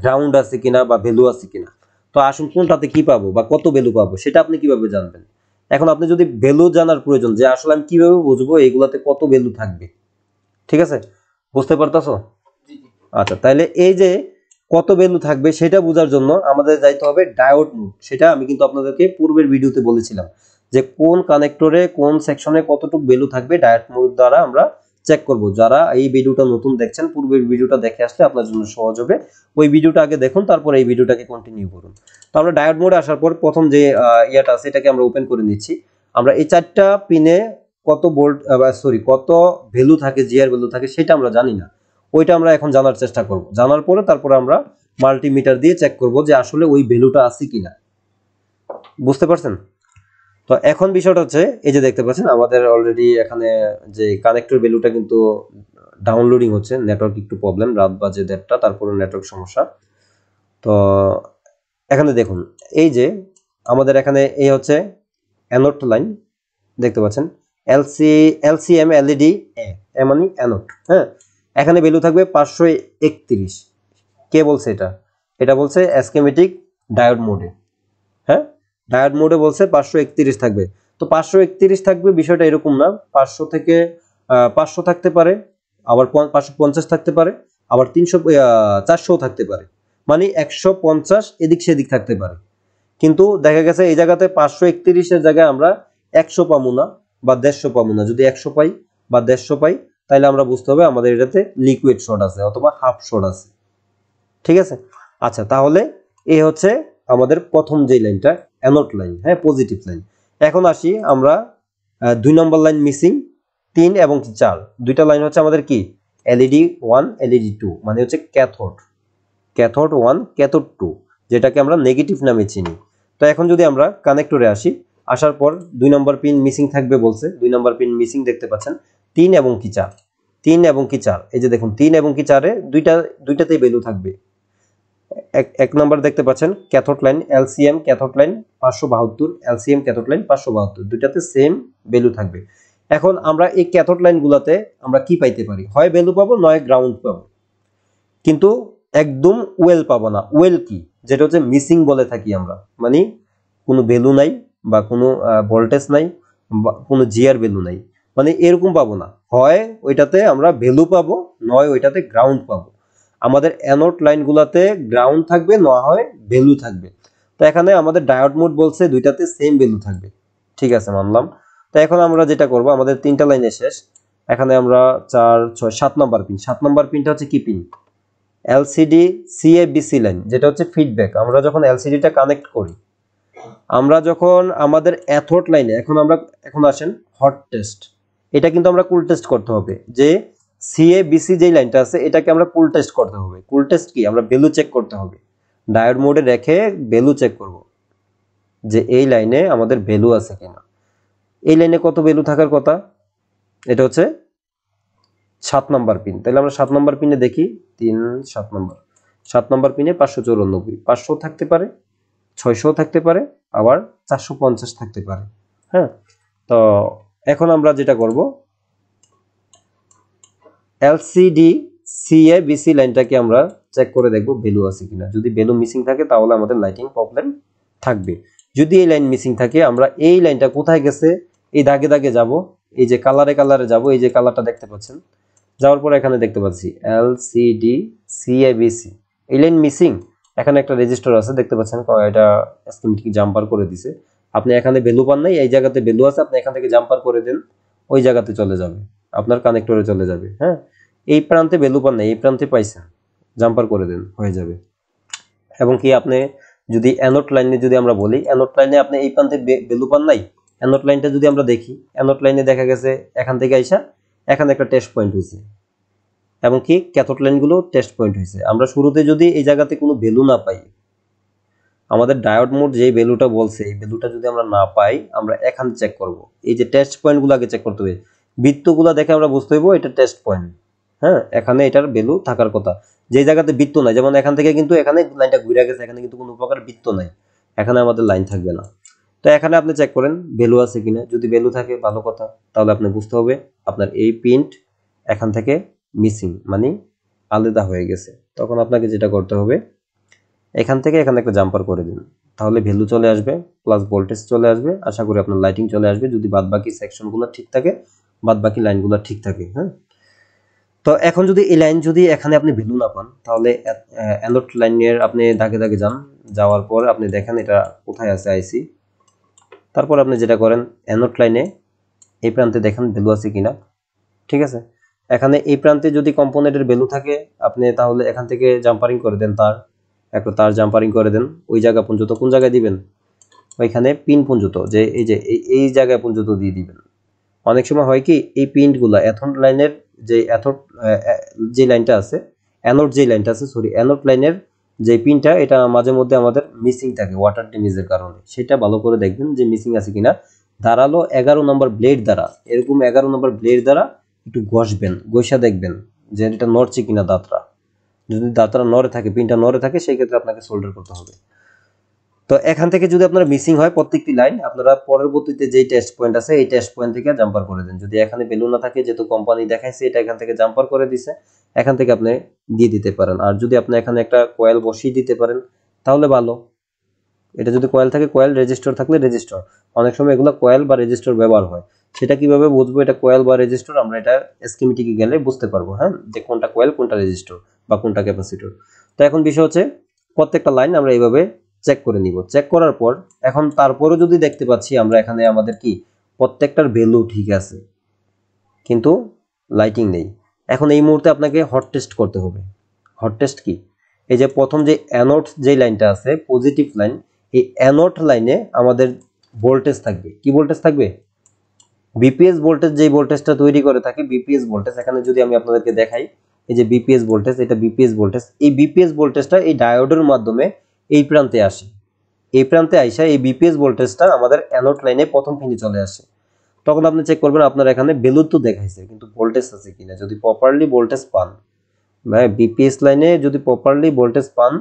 A: গ্রাউন্ড আছে কিনা বা ভ্যালু আছে কিনা। তো আসুন কোনটাতে কি পাবো বা কত ভ্যালু পাবো, সেটা আপনি কিভাবে জানবেন? এখন আপনি যদি ভ্যালু জানার প্রয়োজন, যে আসলে আমি কিভাবে বুঝবো এইগুলাতে কত ভ্যালু থাকবে, ঠিক আছে, বুঝতে পারতাছো? আচ্ছা, তাহলে এই যে কত ভ্যালু থাকবে সেটা বোঝার জন্য আমাদের যাইতে হবে ডায়োড মোড। সেটা আমি কিন্তু আপনাদেরকে পূর্বের ভিডিওতে বলেছিলাম যে কোন কানেক্টরে কোন সেকশনে কতটুকু ভ্যালু থাকবে ডায়োড মোড দ্বারা আমরা চেক করব। যারা এই ভিডিওটা নতুন দেখছেন, পূর্বের ভিডিওটা দেখে আসলে আপনার জন্য সহজ হবে। ওই ভিডিওটা আগে দেখুন, তারপর এই ভিডিওটাকে কন্টিনিউ করুন। তো আমরা ডায়োড মোডে আসার পর প্রথম যে ইয়াটা আছে এটাকে আমরা ওপেন করে নিচ্ছি। আমরা এই চারটা পিনে কত ভোল্ট কত ভ্যালু থাকে, জিআর ভ্যালু থাকে সেটা আমরা জানি না। ওইটা আমরা এখন জানার চেষ্টা করব। জানার পরে তারপর আমরা মাল্টিমিটার দিয়ে চেক করব যে আসলে ওই ভ্যালুটা আছে কিনা। বুঝতে পারছেন? তো এখন বিষয়টা হচ্ছে এই যে দেখতে পাচ্ছেন আমাদের অলরেডি এখানে যে কানেক্টর ভ্যালুটা কিন্তু ডাউনলোডিং হচ্ছে। নেটওয়ার্ক একটু প্রবলেম, রাত বাজে 1:30, তারপরে নেটওয়ার্ক সমস্যা। তো এখানে দেখুন এই যে আমাদের এখানে এই হচ্ছে অ্যানোড লাইন দেখতে পাচ্ছেন, এলসিএম এলইডি এ মানে অ্যানোড। হ্যাঁ, এখানে ভ্যালু থাকবে 531। কে বলছে এটা? এটা বলছে স্কিমেটিক ডায়োড মোডে। হ্যাঁ, ডায়োড মোডে বলছে 531 থাকবে। তো 531 থাকবে বিষয়টা এরকম না, 500 থেকে 500 থাকতে পারে, আবার 550 থাকতে পারে, আবার 400 থাকতে পারে, মানে 150 এদিক সেদিক থাকতে পারে। কিন্তু দেখা গেছে এই জায়গাতে 531 জায়গায় আমরা 100 পাবো না বা 150 পাবো না। যদি 100 পাই বা 150 পাই তাহলে আমরা বুঝতে হবে আমাদের এটাতে লিকুইড শর্ট আছে অথবা হাফ শর্ট আছে। ঠিক আছে? আচ্ছা, তাহলে এই হচ্ছে আমাদের প্রথম যে লাইনটা অ্যানোড লাইন, হ্যাঁ, পজিটিভ লাইন। এখন আসি আমরা 2 নম্বর লাইন মিসিং, 3 এবং 4 দুইটা লাইন হচ্ছে আমাদের কি এলইডি 1 এলইডি 2, মানে হচ্ছে ক্যাথোড। ক্যাথোড 1 ক্যাথোড 2, যেটাকে আমরা নেগেটিভ নামে চিনি। তো এখন যদি আমরা কানেক্টরে আসি, আসার পর 2 নম্বর পিন মিসিং থাকবে বলছে। 2 নম্বর পিন মিসিং দেখতে পাচ্ছেন, 3 এবং 4। 3 এবং 4 এই যে দেখুন 3 এবং 4-এ দুইটাতেই ভ্যালু থাকবে। এক নম্বর দেখতে পাচ্ছেন cathode line LCM cathode line 572, LCM cathode line 572, দুইটাতে সেম ভ্যালু থাকবে। এখন আমরা এই ক্যাথোড লাইনগুলোতে আমরা কি পাইতে পারি? হয় ভ্যালু পাবো, নয় গ্রাউন্ড পাবো, কিন্তু একদম ওয়েল পাবো না। ওয়েল কি? যেটা হচ্ছে মিসিং বলে থাকি আমরা, মানে কোনো ভ্যালু নাই বা কোনো ভোল্টেজ নাই বা কোনো জিআর ভ্যালু নাই, মানে এরকম পাবো না। হয় ওইটাতে আমরা ভ্যালু পাবো, নয় ওইটাতে গ্রাউন্ড পাবো। আমাদের অ্যানোড লাইনগুলোতে গ্রাউন্ড থাকবে, না হয় ভ্যালু থাকবে। তো এখানে আমাদের ডায়োড মোড বলছে দুইটাতে সেম ভ্যালু থাকবে। ঠিক আছে, মানলাম। তো এখন আমরা যেটা করব, আমাদের তিনটা লাইনে শেষ। এখানে আমরা 4, 6, 7 নাম্বার পিন। 7 নাম্বার পিনটা হচ্ছে কি পিন? এলসিডি সিএবিসি লাইন, যেটা হচ্ছে ফিডব্যাক। আমরা যখন এলসিডিটা কানেক্ট করি, আমরা যখন আমাদের অ্যাথোড লাইনে এখন আসেন হট টেস্ট। এটা কিন্তু আমরা কুল টেস্ট করতে হবে, যে সিএবিসি যে লাইনটা আছে এটাকে আমরা কুল টেস্ট করতে হবে। কুল টেস্ট কি? আমরা ভ্যালু চেক করতে হবে, ডায়োড মোডে রেখে ভ্যালু চেক করব যে এই লাইনে আমাদের ভ্যালু আছে কিনা। এই লাইনে কত ভ্যালু থাকার কথা? এটা হচ্ছে 7 নাম্বার পিন। তাহলে আমরা 7 নাম্বার পিনে দেখি, 3, 7 নাম্বার। 7 নাম্বার পিনে 594, 500 থাকতে পারে, 600 থাকতে পারে, আবার 450 থাকতে পারে। হ্যাঁ, তো এখন আমরা যেটা করব, এলসিডি সিএবিসি লাইনটাকে আমরা চেক করে দেখব ভ্যালু আছে কিনা। যদি ভ্যালু মিসিং থাকে তাহলে আমাদের লাইটিং প্রবলেম থাকবে। যদি এই লাইন মিসিং থাকে, আমরা এই লাইনটা কোথায় গেছে এই দাগে দাগে যাব, এই যে কালারে কালারে যাব, এই যে কালারটা দেখতে পাচ্ছেন। যাওয়ার পর এখানে দেখতে পাচ্ছি এলসিডি সিএবিসি, এই লাইন মিসিং। এখানে একটা রেজিস্টার আছে দেখতে পাচ্ছেন, এটা স্কিমেটিক জাম্পার করে দিছে। আপনি এখানে ভ্যালু পান নাই, এই জায়গাতে ভ্যালু আছে, আপনি এখান থেকে জাম্পার করে দেন, ওই জায়গাতে চলে যাবে, আপনার কানেক্টরে চলে যাবে। হ্যাঁ, এই প্রান্তে ভ্যালু পান নাই, এই প্রান্তে পাইছেন, জাম্পার করে দেন, হয়ে যাবে। এবং কি আপনি যদি অ্যানোড লাইনে যদি আমরা বলি, অ্যানোড লাইনে আপনি এই প্রান্তে ভ্যালু পান নাই, অ্যানোড লাইনটা যদি আমরা দেখি, অ্যানোড লাইনে দেখা গেছে এখান থেকে আইসা এখানে একটা টেস্ট পয়েন্ট হয়েছে, এবং কি ক্যাথোড লাইনগুলো টেস্ট পয়েন্ট হয়েছে। আমরা শুরুতে যদি এই জায়গাতে কোনো ভ্যালু না পাই, আমাদের ডায়োড মোড যে ভ্যালুটা বলছে এই ভ্যালুটা যদি আমরা না পাই, আমরা এখান চেক করব। এই যে টেস্ট পয়েন্টগুলো আগে চেক করতে হবে, বৃত্তগুলো দেখে আমরা বুঝতে হইব এটা টেস্ট পয়েন্ট। হ্যাঁ, এখানে এটার ভ্যালু থাকার কথা। যে জায়গাতে বৃত্ত নাই, যেমন এখান থেকে কিন্তু এখানে লাইনটা ঘুরে গেছে, এখানে কিন্তু কোনো প্রকার বৃত্ত নাই, এখানে আমাদের লাইন থাকবে না। তো এখানে আপনি চেক করেন ভ্যালু আছে কিনা। যদি ভ্যালু থাকে ভালো কথা, তাহলে আপনি বুঝতে হবে আপনার এই পিন এখান থেকে মিসিং, মানে আলাদা হয়ে গেছে। তখন আপনাকে যেটা করতে হবে, এখান থেকে এখানে একটা জাম্পার করে দিন, তাহলে ভ্যালু চলে আসবে, প্লাস ভোল্টেজ চলে আসবে। আশা করি আপনার লাইটিং চলে আসবে, যদি বাদবাকি সেকশনগুলো ঠিক থাকে, বাদবাকি লাইনগুলো ঠিক থাকে। হ্যাঁ, তো এখন যদি এই লাইন যদি এখানে আপনি ভ্যালু না পান, তাহলে অ্যানোড লাইনের আপনি দাগে দাগে যান। যাওয়ার পর আপনি দেখেন এটা কোথায় আছে আইসি। তারপর আপনি যেটা করেন অ্যানোড লাইনে এই প্রান্তে দেখেন ভ্যালু আছে কিনা, ঠিক আছে। এখানে এই প্রান্তে যদি কম্পোনেন্টের ভ্যালু থাকে আপনি তাহলে এখান থেকে জাম্পারিং করে দেন, একটা তার জাম্পারিং করে দেন ওই জায়গা পর্যন্ত। কোন জায়গায় দিবেন? ওইখানে পিন পর্যন্ত, যে এই যে এই জায়গায় পর্যন্ত দিয়ে দিবেন। অনেক সময় হয় কি এই পিনগুলো অ্যাথোড লাইনের যে যে লাইনটা আছে, অ্যানোড লাইনের যে পিনটা, এটা মাঝে মধ্যে আমাদের মিসিং থাকে ওয়াটার ড্যামেজের কারণে। সেটা ভালো করে দেখবেন যে মিসিং আছে কিনা। ধারালো 11 নম্বর ব্লেড দ্বারা, এরকম 11 নম্বর ব্লেড দ্বারা একটু ঘষা দেখবেন যে এটা নড়ছে কিনা দাঁতরা। যদি দাঁতরা নড়ে থাকে, পিনটা নড়ে থাকে, সেই ক্ষেত্রে আপনাকে সোল্ডার করতে হবে। তো এখান থেকে যদি আপনারা মিসিং হয় প্রত্যেকটি লাইন, আপনারা পরবর্তীতে যেই টেস্ট পয়েন্ট আছে এই টেস্ট পয়েন্ট থেকে জাম্পার করে দেন। যদি এখানে ভ্যালু না থাকে, যেহেতু কোম্পানি দেখাইছে এটা এখান থেকে জাম্পার করে দিছে, এখান থেকে আপনি দিয়ে দিতে পারেন। আর যদি আপনি এখানে একটা কয়েল বসিয়ে দিতে পারেন তাহলে ভালো। এটা যদি কয়েল থাকে কয়েল, রেজিস্টার থাকলে রেজিস্টার। অনেক সময় এগুলো কয়েল বা রেজিস্টার ব্যবহার হয়। সেটা কিভাবে বুঝবো এটা কয়েল বা রেজিস্টার? আমরা এটা স্কিমেটিকে গেলে বুঝতে পারবো, হ্যাঁ, যে কোনটা কয়েল কোনটা রেজিস্টার বা কোনটা ক্যাপাসিটর। তো এখন বিষয় হচ্ছে প্রত্যেকটা লাইন আমরা এইভাবে চেক করে নিব। চেক করার পর এখন তারপরেও যদি দেখতে পাচ্ছি আমরা এখানে আমাদের কি প্রত্যেকটার ভ্যালু ঠিক আছে কিন্তু লাইটিং নেই, এখন এই মুহূর্তে আপনাকে হট টেস্ট করতে হবে। হট টেস্ট কি? এই যে প্রথম যে অ্যানোড যে লাইনটা আছে পজিটিভ লাইন, এই অ্যানোড লাইনে আমাদের ভোল্টেজ থাকবে। কি ভোল্টেজ থাকবে? BPS voltage. যেই ভোল্টেজটা তৈরি করে থাকে বিপিএস ভোল্টেজ। এখানে যদি আমি আপনাদেরকে দেখাই, এই যে বিপিএস ভোল্টেজ, এটা বিপিএস ভোল্টেজ। এই বিপিএস ভোল্টেজটা এই ডায়োডের মাধ্যমে এই প্রান্তে আসে। এই প্রান্তে আইসা এই বিপিএস ভোল্টেজটা আমাদের অ্যানোড লাইনে প্রথম পিনে চলে আসে। তখন আপনি চেক করবেন আপনার এখানে ভ্যালু তো দেখাইছে কিন্তু ভোল্টেজ আছে কিনা। যদি প্রপারলি ভোল্টেজ পান, বিপিএস লাইনে যদি প্রপারলি ভোল্টেজ পান,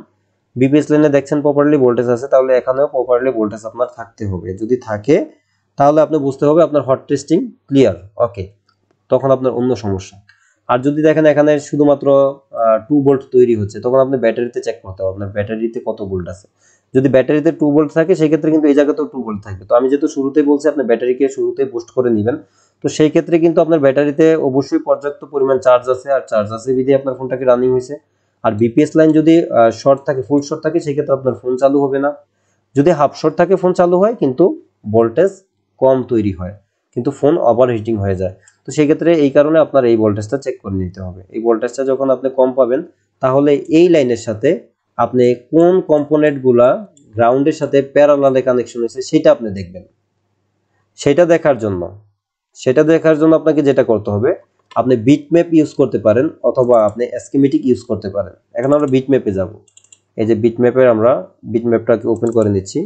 A: বিপিএস লাইনে দেখছেন প্রপারলি ভোল্টেজ আছে, তাহলে এখানেও প্রপারলি ভোল্টেজ আপনার থাকতে হবে। যদি থাকে তাহলে আপনি বুঝতে হবে আপনার হট টেস্টিং ক্লিয়ার, ওকে, তখন আপনার অন্য সমস্যা। আর যদি দেখেন এখানে শুধুমাত্র 2 ভোল্ট তৈরি হচ্ছে, তখন আপনি ব্যাটারিতে চেক করতে হবে আপনার ব্যাটারিতে কত ভোল্ট আছে। যদি ব্যাটারিতে 2 ভোল্ট থাকে সেই ক্ষেত্রে কিন্তু এই জায়গাতেও 2 ভোল্ট থাকবে। তো আমি যেহেতু শুরুতেই বলছি আপনি ব্যাটারিকে শুরুতে বুস্ট করে নেবেন, তো সেই ক্ষেত্রে কিন্তু আপনার ব্যাটারিতে অবশ্যই পর্যাপ্ত পরিমাণ চার্জ আছে, আর চার্জ আছে বিধে আপনার ফোনটাকে রানিং হয়েছে। আর বিপিএস লাইন যদি শর্ট থাকে, ফুল শর্ট থাকে, সেই ক্ষেত্রে আপনার ফোন চালু হবে না। যদি হাফ শর্ট থাকে ফোন চালু হয় কিন্তু ভোল্টেজ কম তৈরি হয়, কিন্তু ফোন ওভারহিটিং হয়ে যায়। তো সেই ক্ষেত্রে এই কারণে আপনার এই ভোল্টেজটা চেক করে নিতে হবে। এই ভোল্টেজটা যখন আপনি কম পাবেন তাহলে এই লাইনের সাথে আপনি কোন কম্পোনেন্টগুলা গ্রাউন্ডের সাথে প্যারালালে কানেকশন হয়েছে সেটা আপনি দেখবেন। সেটা দেখার জন্য আপনাকে যেটা করতে হবে, আপনি বিটম্যাপ ইউজ করতে পারেন অথবা আপনি স্কিমেটিক ইউজ করতে পারেন। এখন আমরা বিটম্যাপে যাব। এই যে বিটম্যাপের আমরা বিটম্যাপটাকে ওপেন করে নিচ্ছি।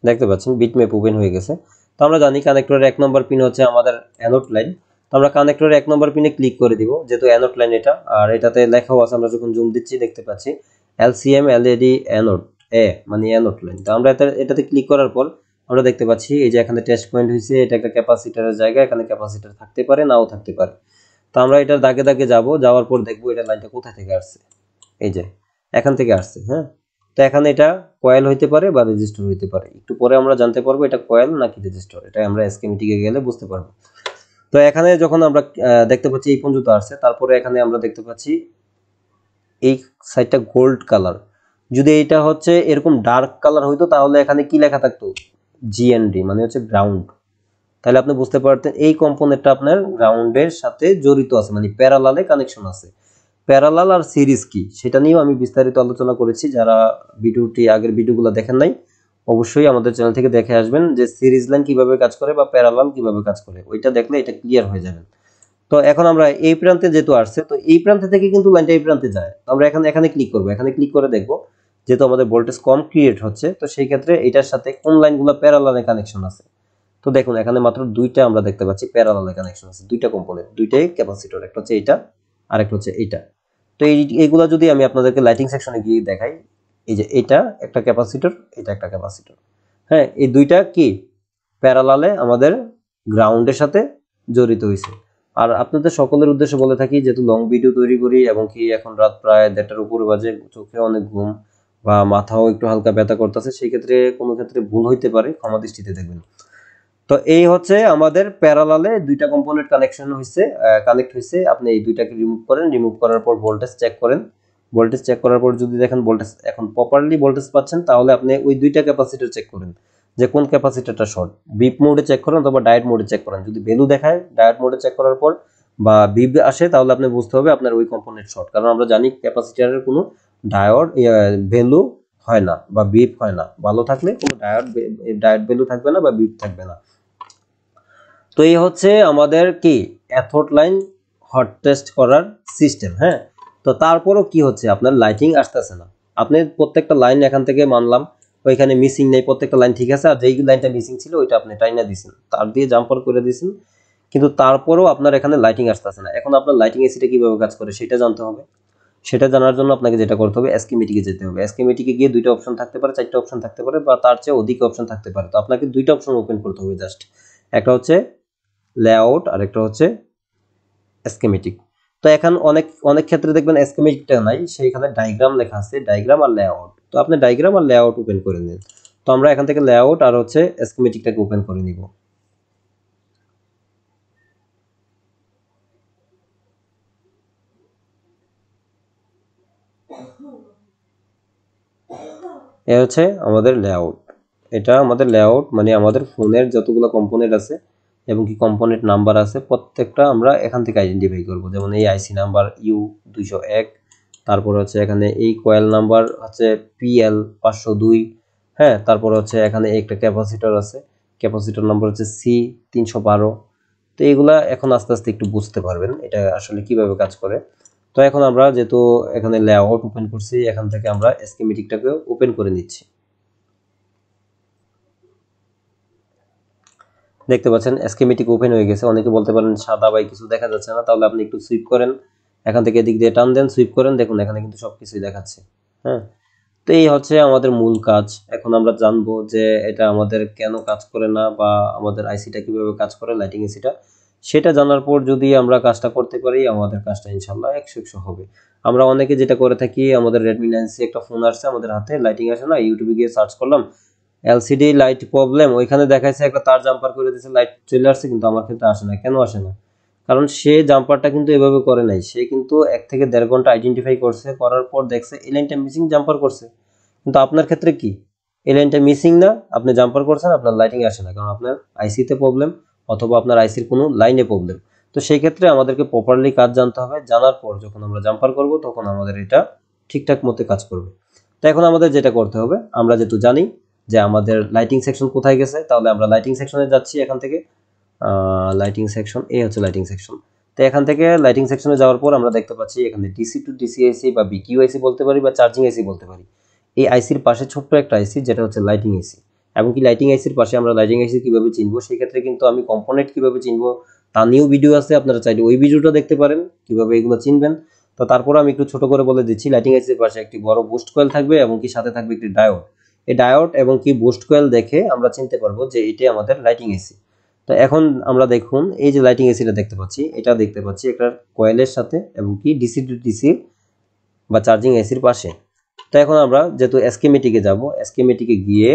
A: দেখতে পাচ্ছেন বিটম্যাপ ওপেন হয়ে গেছে। তো আমরা জানি কানেক্টরের 1 নম্বর পিন হচ্ছে আমাদের অ্যানোড লাইন। তো আমরা কানেক্টরের 1 নম্বর পিনে ক্লিক করে দিব, যেহেতু অ্যানোড লাইন এটা, আর এটাতে লেখাও আছে। আমরা যখন জুম দিচ্ছি দেখতে পাচ্ছি এলসিএম এলইডি অ্যানোড এ, মানে অ্যানোড লাইন। তো আমরা এটাতে ক্লিক করার পর আমরা দেখতে পাচ্ছি এই যে এখানে টেস্ট পয়েন্ট হয়েছে, এটা একটা ক্যাপাসিটরের জায়গা, এখানে ক্যাপাসিটর থাকতে পারে নাও থাকতে পারে। তো আমরা এটার দাগে দাগে যাব, যাওয়ার পর দেখবো এটা লাইনটা কোথা থেকে আসছে। এই যে এখান থেকে আসছে, হ্যাঁ। তো এখানে এটা কয়েল হইতে পারে বা রেজিস্টার হইতে পারে, একটু পরে আমরা জানতে পারবো এটা কয়েল নাকি রেজিস্টার, এটা আমরা স্কিমেটিকে গেলে বুঝতে পারবো। তো এখানে যখন আমরা দেখতে পাচ্ছি এই পর্যন্ত আসছে, তারপরে এখানে আমরা দেখতে পাচ্ছি এই সাইডটা গোল্ড কালার। যদি এটা হচ্ছে এরকম ডার্ক কালার হইতো তাহলে এখানে কি লেখা থাকতো? জিএনডি, মানে হচ্ছে গ্রাউন্ড। তাহলে আপনি বুঝতে পারতেন এই কম্পোনেন্টটা আপনার গ্রাউন্ডের সাথে জড়িত আছে, মানে প্যারালালে কানেকশন আছে। প্যারালাল আর সিরিজ কি সেটা নিয়েও আমি বিস্তারিত আলোচনা করেছি। যারা আগের ভিডিওগুলো দেখেন নাই অবশ্যই আমাদের চ্যানেল থেকে দেখে আসবেন যে সিরিজ লাইন কিভাবে কাজ করে বা প্যারালাল কিভাবে কাজ করে, ওইটা দেখলে এটা ক্লিয়ার হয়ে যাবে। তো এখন আমরা এই প্রান্তে যেহেতু আসছে, তো এই প্রান্তে থেকে কিন্তু লাইনটা এই প্রান্তে যায়। আমরা এখানে ক্লিক করব, এখানে ক্লিক করে দেখব যেহেতু আমাদের ভোল্টেজ কম ক্রিয়েট হচ্ছে, তো সেই ক্ষেত্রে এটার সাথে কোন লাইনগুলো প্যারালালে কানেকশন আছে। তো দেখুন এখানে মাত্র দুইটা আমরা দেখতে পাচ্ছি প্যারালালে কানেকশন আছে, দুইটা কম্পোনেন্ট, দুইটাই ক্যাপাসিটর, একটা হচ্ছে এইটা আর একটা হচ্ছে এইটা। তো এইগুলা যদি আমি আপনাদেরকে লাইটিং সেকশনে গিয়ে দেখাই, এই যে এটা একটা ক্যাপাসিটর, এটা একটা ক্যাপাসিটর, হ্যাঁ, এই দুইটা কি প্যারালালে আমাদের গ্রাউন্ডের সাথে জড়িত হয়েছে। আর আপনাদের সকলের উদ্দেশ্যে বলে থাকি, যেহেতু লং ভিডিও তৈরি করি এবং কি এখন রাত প্রায় 1:30টার উপরে বাজে, চোখে অনেক ঘুম বা মাথাও একটু হালকা ব্যথা করতেছে, সেই ক্ষেত্রে কোনো ক্ষেত্রে ভুল হইতে পারে, ক্ষমা দৃষ্টিতে দেখবেন। তো এই হচ্ছে আমাদের প্যারালালে দুইটা কম্পোনেন্ট কানেক্ট হয়েছে। আপনি এই দুইটাকে রিমুভ করেন, রিমুভ করার পর ভোল্টেজ চেক করেন। ভোল্টেজ চেক করার পর যদি দেখেন ভোল্টেজ এখন প্রপারলি ভোল্টেজ পাচ্ছেন, তাহলে আপনি ওই দুইটা ক্যাপাসিটর চেক করেন যে কোন ক্যাপাসিটরটা শর্ট। বিপ মোডে চেক করেন অথবা ডায়োড মোডে চেক করেন। যদি ভ্যালু দেখায় ডায়োড মোডে চেক করার পর বা বিপ আসে, তাহলে আপনি বুঝতে হবে আপনার ওই কম্পোনেন্ট শর্ট। কারণ আমরা জানি ক্যাপাসিটরের কোনো ডায়োড ভ্যালু হয় না বা বিপ হয় না। ভালো থাকলে কোনো ডায়োড ভ্যালু থাকবে না বা বিপ থাকবে না। তো এই হচ্ছে আমাদের কি অ্যাথোড লাইন হট টেস্ট করার সিস্টেম। হ্যাঁ, তো তারপরও কি হচ্ছে, আপনার লাইটিং আসতেছে না। আপনি প্রত্যেকটা লাইন এখান থেকে মানলাম ওইখানে মিসিং নেই, প্রত্যেকটা লাইন ঠিক আছে, আর যেই লাইনটা মিসিং ছিল ওইটা আপনি টাইনা দিয়েছেন, তার দিয়ে জাম্পার করে দিয়েছেন, কিন্তু তারপরও আপনার এখানে লাইটিং আসতেছে না। এখন আপনার লাইটিং এসিটা কিভাবে কাজ করে সেটা জানতে হবে। সেটা জানার জন্য আপনাকে যেটা করতে হবে, এসকিমেটিকে যেতে হবে। এসকিমেটিকে গিয়ে দুইটা অপশন থাকতে পারে, চারটা অপশন থাকতে পারে, বা তার চেয়ে অধিক অপশন থাকতে পারে। তো আপনাকে দুইটা অপশন ওপেন করতে হবে জাস্ট। একটা হচ্ছে লেআউট আর একটা হচ্ছে স্কিমেটিক। তো এখন অনেক অনেক ক্ষেত্রে দেখবেন স্কিমেটিকটা নাই, সেইখানে ডায়াগ্রাম লেখা আছে, ডায়াগ্রাম আর লেআউট। তো আপনি ডায়াগ্রাম আর লেআউট ওপেন করে নিন। তো আমরা এখান থেকে লেআউট আর হচ্ছে স্কিমেটিকটাকে ওপেন করে নিব। এ হচ্ছে আমাদের লেআউট। এটা আমাদের লেআউট, মানে আমাদের ফোনের যতগুলো কম্পোনেন্ট আছে এবং কি কম্পোনেন্ট নাম্বার আছে প্রত্যেকটা আমরা এখান থেকে আইডেন্টিফাই করব। যেমন এই আইসি নাম্বার U201, তারপর হচ্ছে এখানে এই কয়েল নাম্বার হচ্ছে PL502। হ্যাঁ, তারপর হচ্ছে এখানে একটা ক্যাপাসিটর আছে, ক্যাপাসিটর নাম্বার হচ্ছে C312। তো এইগুলা এখন আস্তে আস্তে একটু বুঝতে পারবেন এটা আসলে কিভাবে কাজ করে। তো এখন আমরা যেহেতু এখানে লেআউট ওপেন করছি, এখান থেকে আমরা স্কিমেটিকটাকে ওপেন করে নিচ্ছি। দেখতে পাচ্ছেন স্কিমেটিক ওপেন হয়ে গেছে। অনেকে বলতে পারেন সাদা বাই কিছু দেখা যাচ্ছে না, তাহলে আপনি একটু সুইপ করেন, এখান থেকে এদিক দিয়ে টান দেন, সুইপ করেন, দেখুন এখানে কিন্তু সবকিছুই দেখাচ্ছে। হ্যাঁ, তো এই হচ্ছে আমাদের মূল কাজ। এখন আমরা জানবো যে এটা আমাদের কেন কাজ করে না, বা আমাদের আইসিটা কিভাবে কাজ করে, লাইটিং এসিটা। সেটা জানার পর যদি আমরা কাজটা করতে পারি, আমাদের কাজটা ইনশাল্লাহ 100 হবে। আমরা অনেকে যেটা করে থাকি, আমাদের রেডমি 9C একটা ফোন আসছে আমাদের হাতে, লাইটিং আসে না, ইউটিউবে গিয়ে সার্চ করলাম এলসিডি লাইট প্রবলেম, ওইখানে দেখাইছে একটা তার জাম্পার করে দিয়েছে, লাইট চলে আসছে, কিন্তু আমার ক্ষেত্রে আসে না। কেন আসে না? কারণ সে জাম্পারটা কিন্তু এভাবে করে নাই। সে কিন্তু 1 থেকে 1.5 ঘন্টা আইডেন্টিফাই করছে, করার পর দেখছে এই লাইনটা মিসিং, জাম্পার করছে। কিন্তু আপনার ক্ষেত্রে কি, এই লাইনটা মিসিং না, আপনি জাম্পার করছেন, আপনার লাইটিং আসে না, কারণ আপনার আইসিতে প্রবলেম অথবা আপনার আইসির কোনো লাইনে প্রবলেম। তো সেই ক্ষেত্রে আমাদেরকে প্রপারলি কাজ জানতে হবে। জানার পর যখন আমরা জাম্পার করব, তখন আমাদের এটা ঠিকঠাক মতো কাজ করবে। তো এখন আমাদের যেটা করতে হবে, আমরা যেহেতু জানি যে আমাদের লাইটিং সেকশন কোথায় গেছে, তাহলে আমরা লাইটিং সেকশনে যাচ্ছি। এখান থেকে লাইটিং সেকশন, এই হচ্ছে লাইটিং সেকশন। তো এখান থেকে লাইটিং সেকশনে যাওয়ার পর আমরা দেখতে পাচ্ছি এখানে ডিসি টু ডিসি আইসি বা বিকিউ আইসি বলতে পারি, বা চার্জিং আইসি বলতে পারি। এই আইসির পাশে ছোট্ট একটা আইসি যেটা হচ্ছে লাইটিং আইসি। এবং কি লাইটিং আইসির পাশে আমরা লাইটিং আইসি কিভাবে চিনবো, সেই ক্ষেত্রে কিন্তু আমি কম্পোনেন্ট কিভাবে চিনবো তা নিয়েও ভিডিও আছে, আপনারা চাইলে ওই ভিডিওটা দেখতে পারেন কিভাবে এগুলো চিনবেন। তো তারপর আমি একটু ছোট করে বলে দিচ্ছি, লাইটিং আইসির পাশে একটি বড় বুস্ট কয়েল থাকবে এবং কি সাথে থাকবে একটি ডায়োড। এই ডায়োড এবং কি বুস্ট কয়েল দেখে আমরা চিনতে পারবো যে এটাই আমাদের লাইটিং এসি। তো এখন আমরা দেখুন এই যে লাইটিং এসিটা দেখতে পাচ্ছি, এটা দেখতে পাচ্ছি একটা কয়েলের সাথে এবং কি ডিসি টু ডিসি বা চার্জিং এসির পাশে। তো এখন আমরা যেহেতু স্কিমেটিকে যাব, স্কিমেটিকে গিয়ে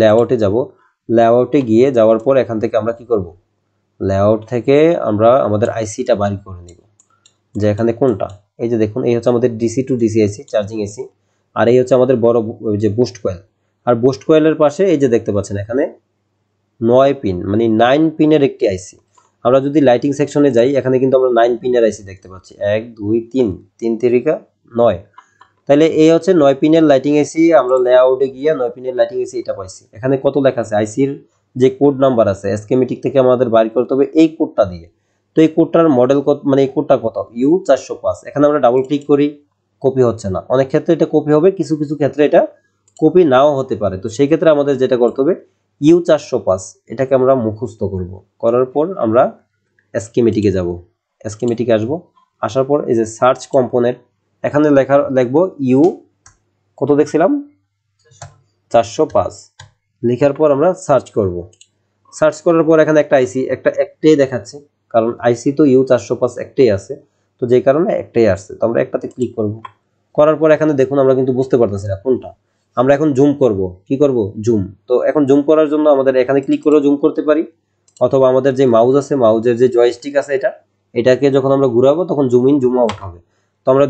A: লেআউটে যাব। লেআউটে গিয়ে যাওয়ার পর এখান থেকে আমরা কি করব, লেআউট থেকে আমরা আমাদের আইসিটা বাড়ি করে নিব, যে এখানে কোনটা। এই যে দেখুন, এই হচ্ছে আমাদের DC to DC IC, charging AC, আর এই হচ্ছে আমাদের বড় যে বুস্ট কয়েল। আর বুস্ট কয়েলের পাশে এই যে দেখতে পাচ্ছেন এখানে 9 পিন, মানে 9 পিনের একটি আইসি। আমরা যদি লাইটিং সেকশনে যাই, এখানে কিন্তু আমরা 9 পিনের আইসি দেখতে পাচ্ছি, 1 2 3, 3 তিরিকা 9। তাহলে এই হচ্ছে 9 পিনের লাইটিং এসি। আমরা লেআউটে গিয়ে 9 পিনের লাইটিং এসি এটা পাইছি। এখানে কত লেখা আছে, আইসির যে কোড নাম্বার আছে স্কিমেটিক থেকে আমাদের বাইর করতে হবে এই কোডটা দিয়ে। তো এই কোডটার মডেল কত, মানে এই কোডটা কত, U405। এখানে আমরা ডাবল ক্লিক করি, কপি হচ্ছে না। অনেক ক্ষেত্রে এটা কপি হবে, কিছু কিছু ক্ষেত্রে এটা কপি নাও হতে পারে। তো সেই ক্ষেত্রে আমাদের যেটা করতে হবে, U405 এটাকে আমরা মুখস্থ করব। করার পর আমরা স্কিমেটিকে যাব, স্কিমেটিকে আসবো। আসার পর এই যে সার্চ কম্পোনেন্ট, এখানে লিখবো ইউ কত দেখছিলাম 405। লেখার পর আমরা সার্চ করব। সার্চ করার পর এখানে একটা আইসি, একটাই দেখাচ্ছে, কারণ আইসি তো U405 একটাই আছে, তো যেই কারণে একটাই আসছে। তো আমরা একটাতে ক্লিক করব। করার পর এখানে দেখুন আমরা কিন্তু বুঝতে পারতেছি না কোনটা। আমরা এখন জুম করব, কি করব, জুম। তো এখন জুম করার জন্য আমাদের এখানে ক্লিক করে জুম করতে পারি, অথবা আমাদের যে মাউস আছে, মাউসের যে জয়স্টিক আছে এটাকে যখন আমরা ঘুরাবো তখন জুম ইন জুম আউট হবে। তো আমরা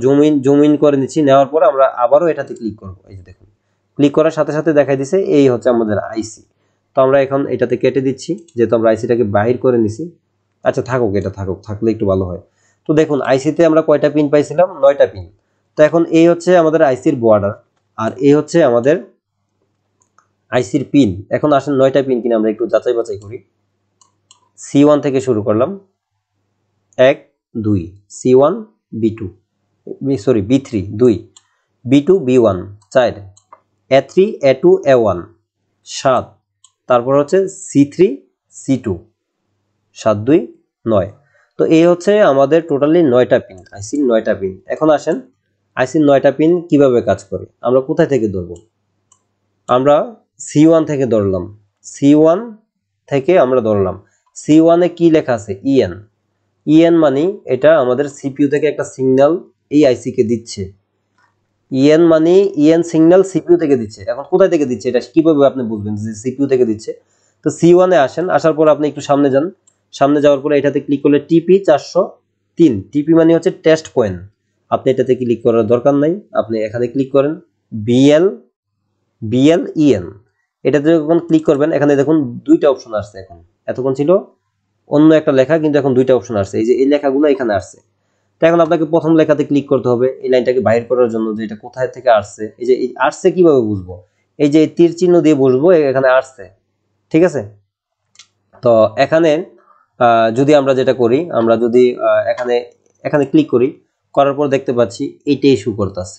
A: জুম ইন করে নিচ্ছি, নেওয়ার পর আমরা আবারও এটাতে ক্লিক করব। এই যে দেখুন, ক্লিক করার সাথে সাথে দেখাই দিছে এই হচ্ছে আমাদের আইসি। তো আমরা এখন এটাতে কেটে দিচ্ছি, যেহেতু আমরা আইসিটাকে বাহির করে নিছি। আচ্ছা থাকুক, এটা থাকুক, থাকলে একটু ভালো হয়। তো দেখুন আইসিতে আমরা কয়টা পিন পাইছিলাম, 9টা পিন। তো এখন এই হচ্ছে আমাদের আইসির বর্ডার, আর এই হচ্ছে আমাদের আইসির পিন। এখন আসেন 9টা পিন কিনা আমরা একটু যাচাই বাছাই করি। C1 থেকে শুরু করলাম, 1 2, C1 B2, sorry B3 2, B2 B1 4, A3 A2 A1 7, তারপর হচ্ছে C3 C2 7 2 9। তো এই হচ্ছে আমাদের টোটালি 9টা পিন, আইসির 9টা পিন। এখন আসেন আইসির 9টা পিন কিভাবে কাজ করে, আমরা কোথায় থেকে ধরবো। আমরা C1 থেকে ধরলাম, C1 থেকে আমরা ধরলাম। C1 এ কি লেখা আছে, EN মানে এটা আমাদের সিপিইউ থেকে একটা সিগন্যাল এই আইসি কে দিচ্ছে। মানে EN সিগন্যাল সিপিইউ থেকে দিচ্ছে। এখন কোথায় থেকে দিচ্ছে এটা কিভাবে আপনি বুঝবেন যে সিপিইউ থেকে দিচ্ছে। তো C1 এ আসেন, আসার পর আপনি একটু সামনে যান, সামনে যাওয়ার পরে এটাতে ক্লিক করলে টিপি 403, টিপি মানে হচ্ছে টেস্ট পয়েন্ট। আপনি এটাতে ক্লিক করার দরকার নাই, আপনি এখানে ক্লিক করেন BLEN। এটাতে যখন ক্লিক করবেন এখানে দেখুন দুইটা অপশন আসছে। এখন এতক্ষণ ছিল অন্য একটা লেখা, কিন্তু এখন দুইটা অপশন আসছে, এই যে এই লেখাগুলো এখানে আসছে। তো এখন আপনাকে প্রথম লেখাতে ক্লিক করতে হবে এই লাইনটাকে বাইর করার জন্য, যে এটা কোথায় থেকে আসছে। এই যে আসছে কিভাবে বুঝবো, এই যে তীর চিহ্ন দিয়ে বুঝবো এখানে আসছে, ঠিক আছে। তো এখানে যদি আমরা যেটা করি, আমরা যদি এখানে এখানে ক্লিক করি, করার পর দেখতে পাচ্ছি এইটাই ইস্যু করতেছে,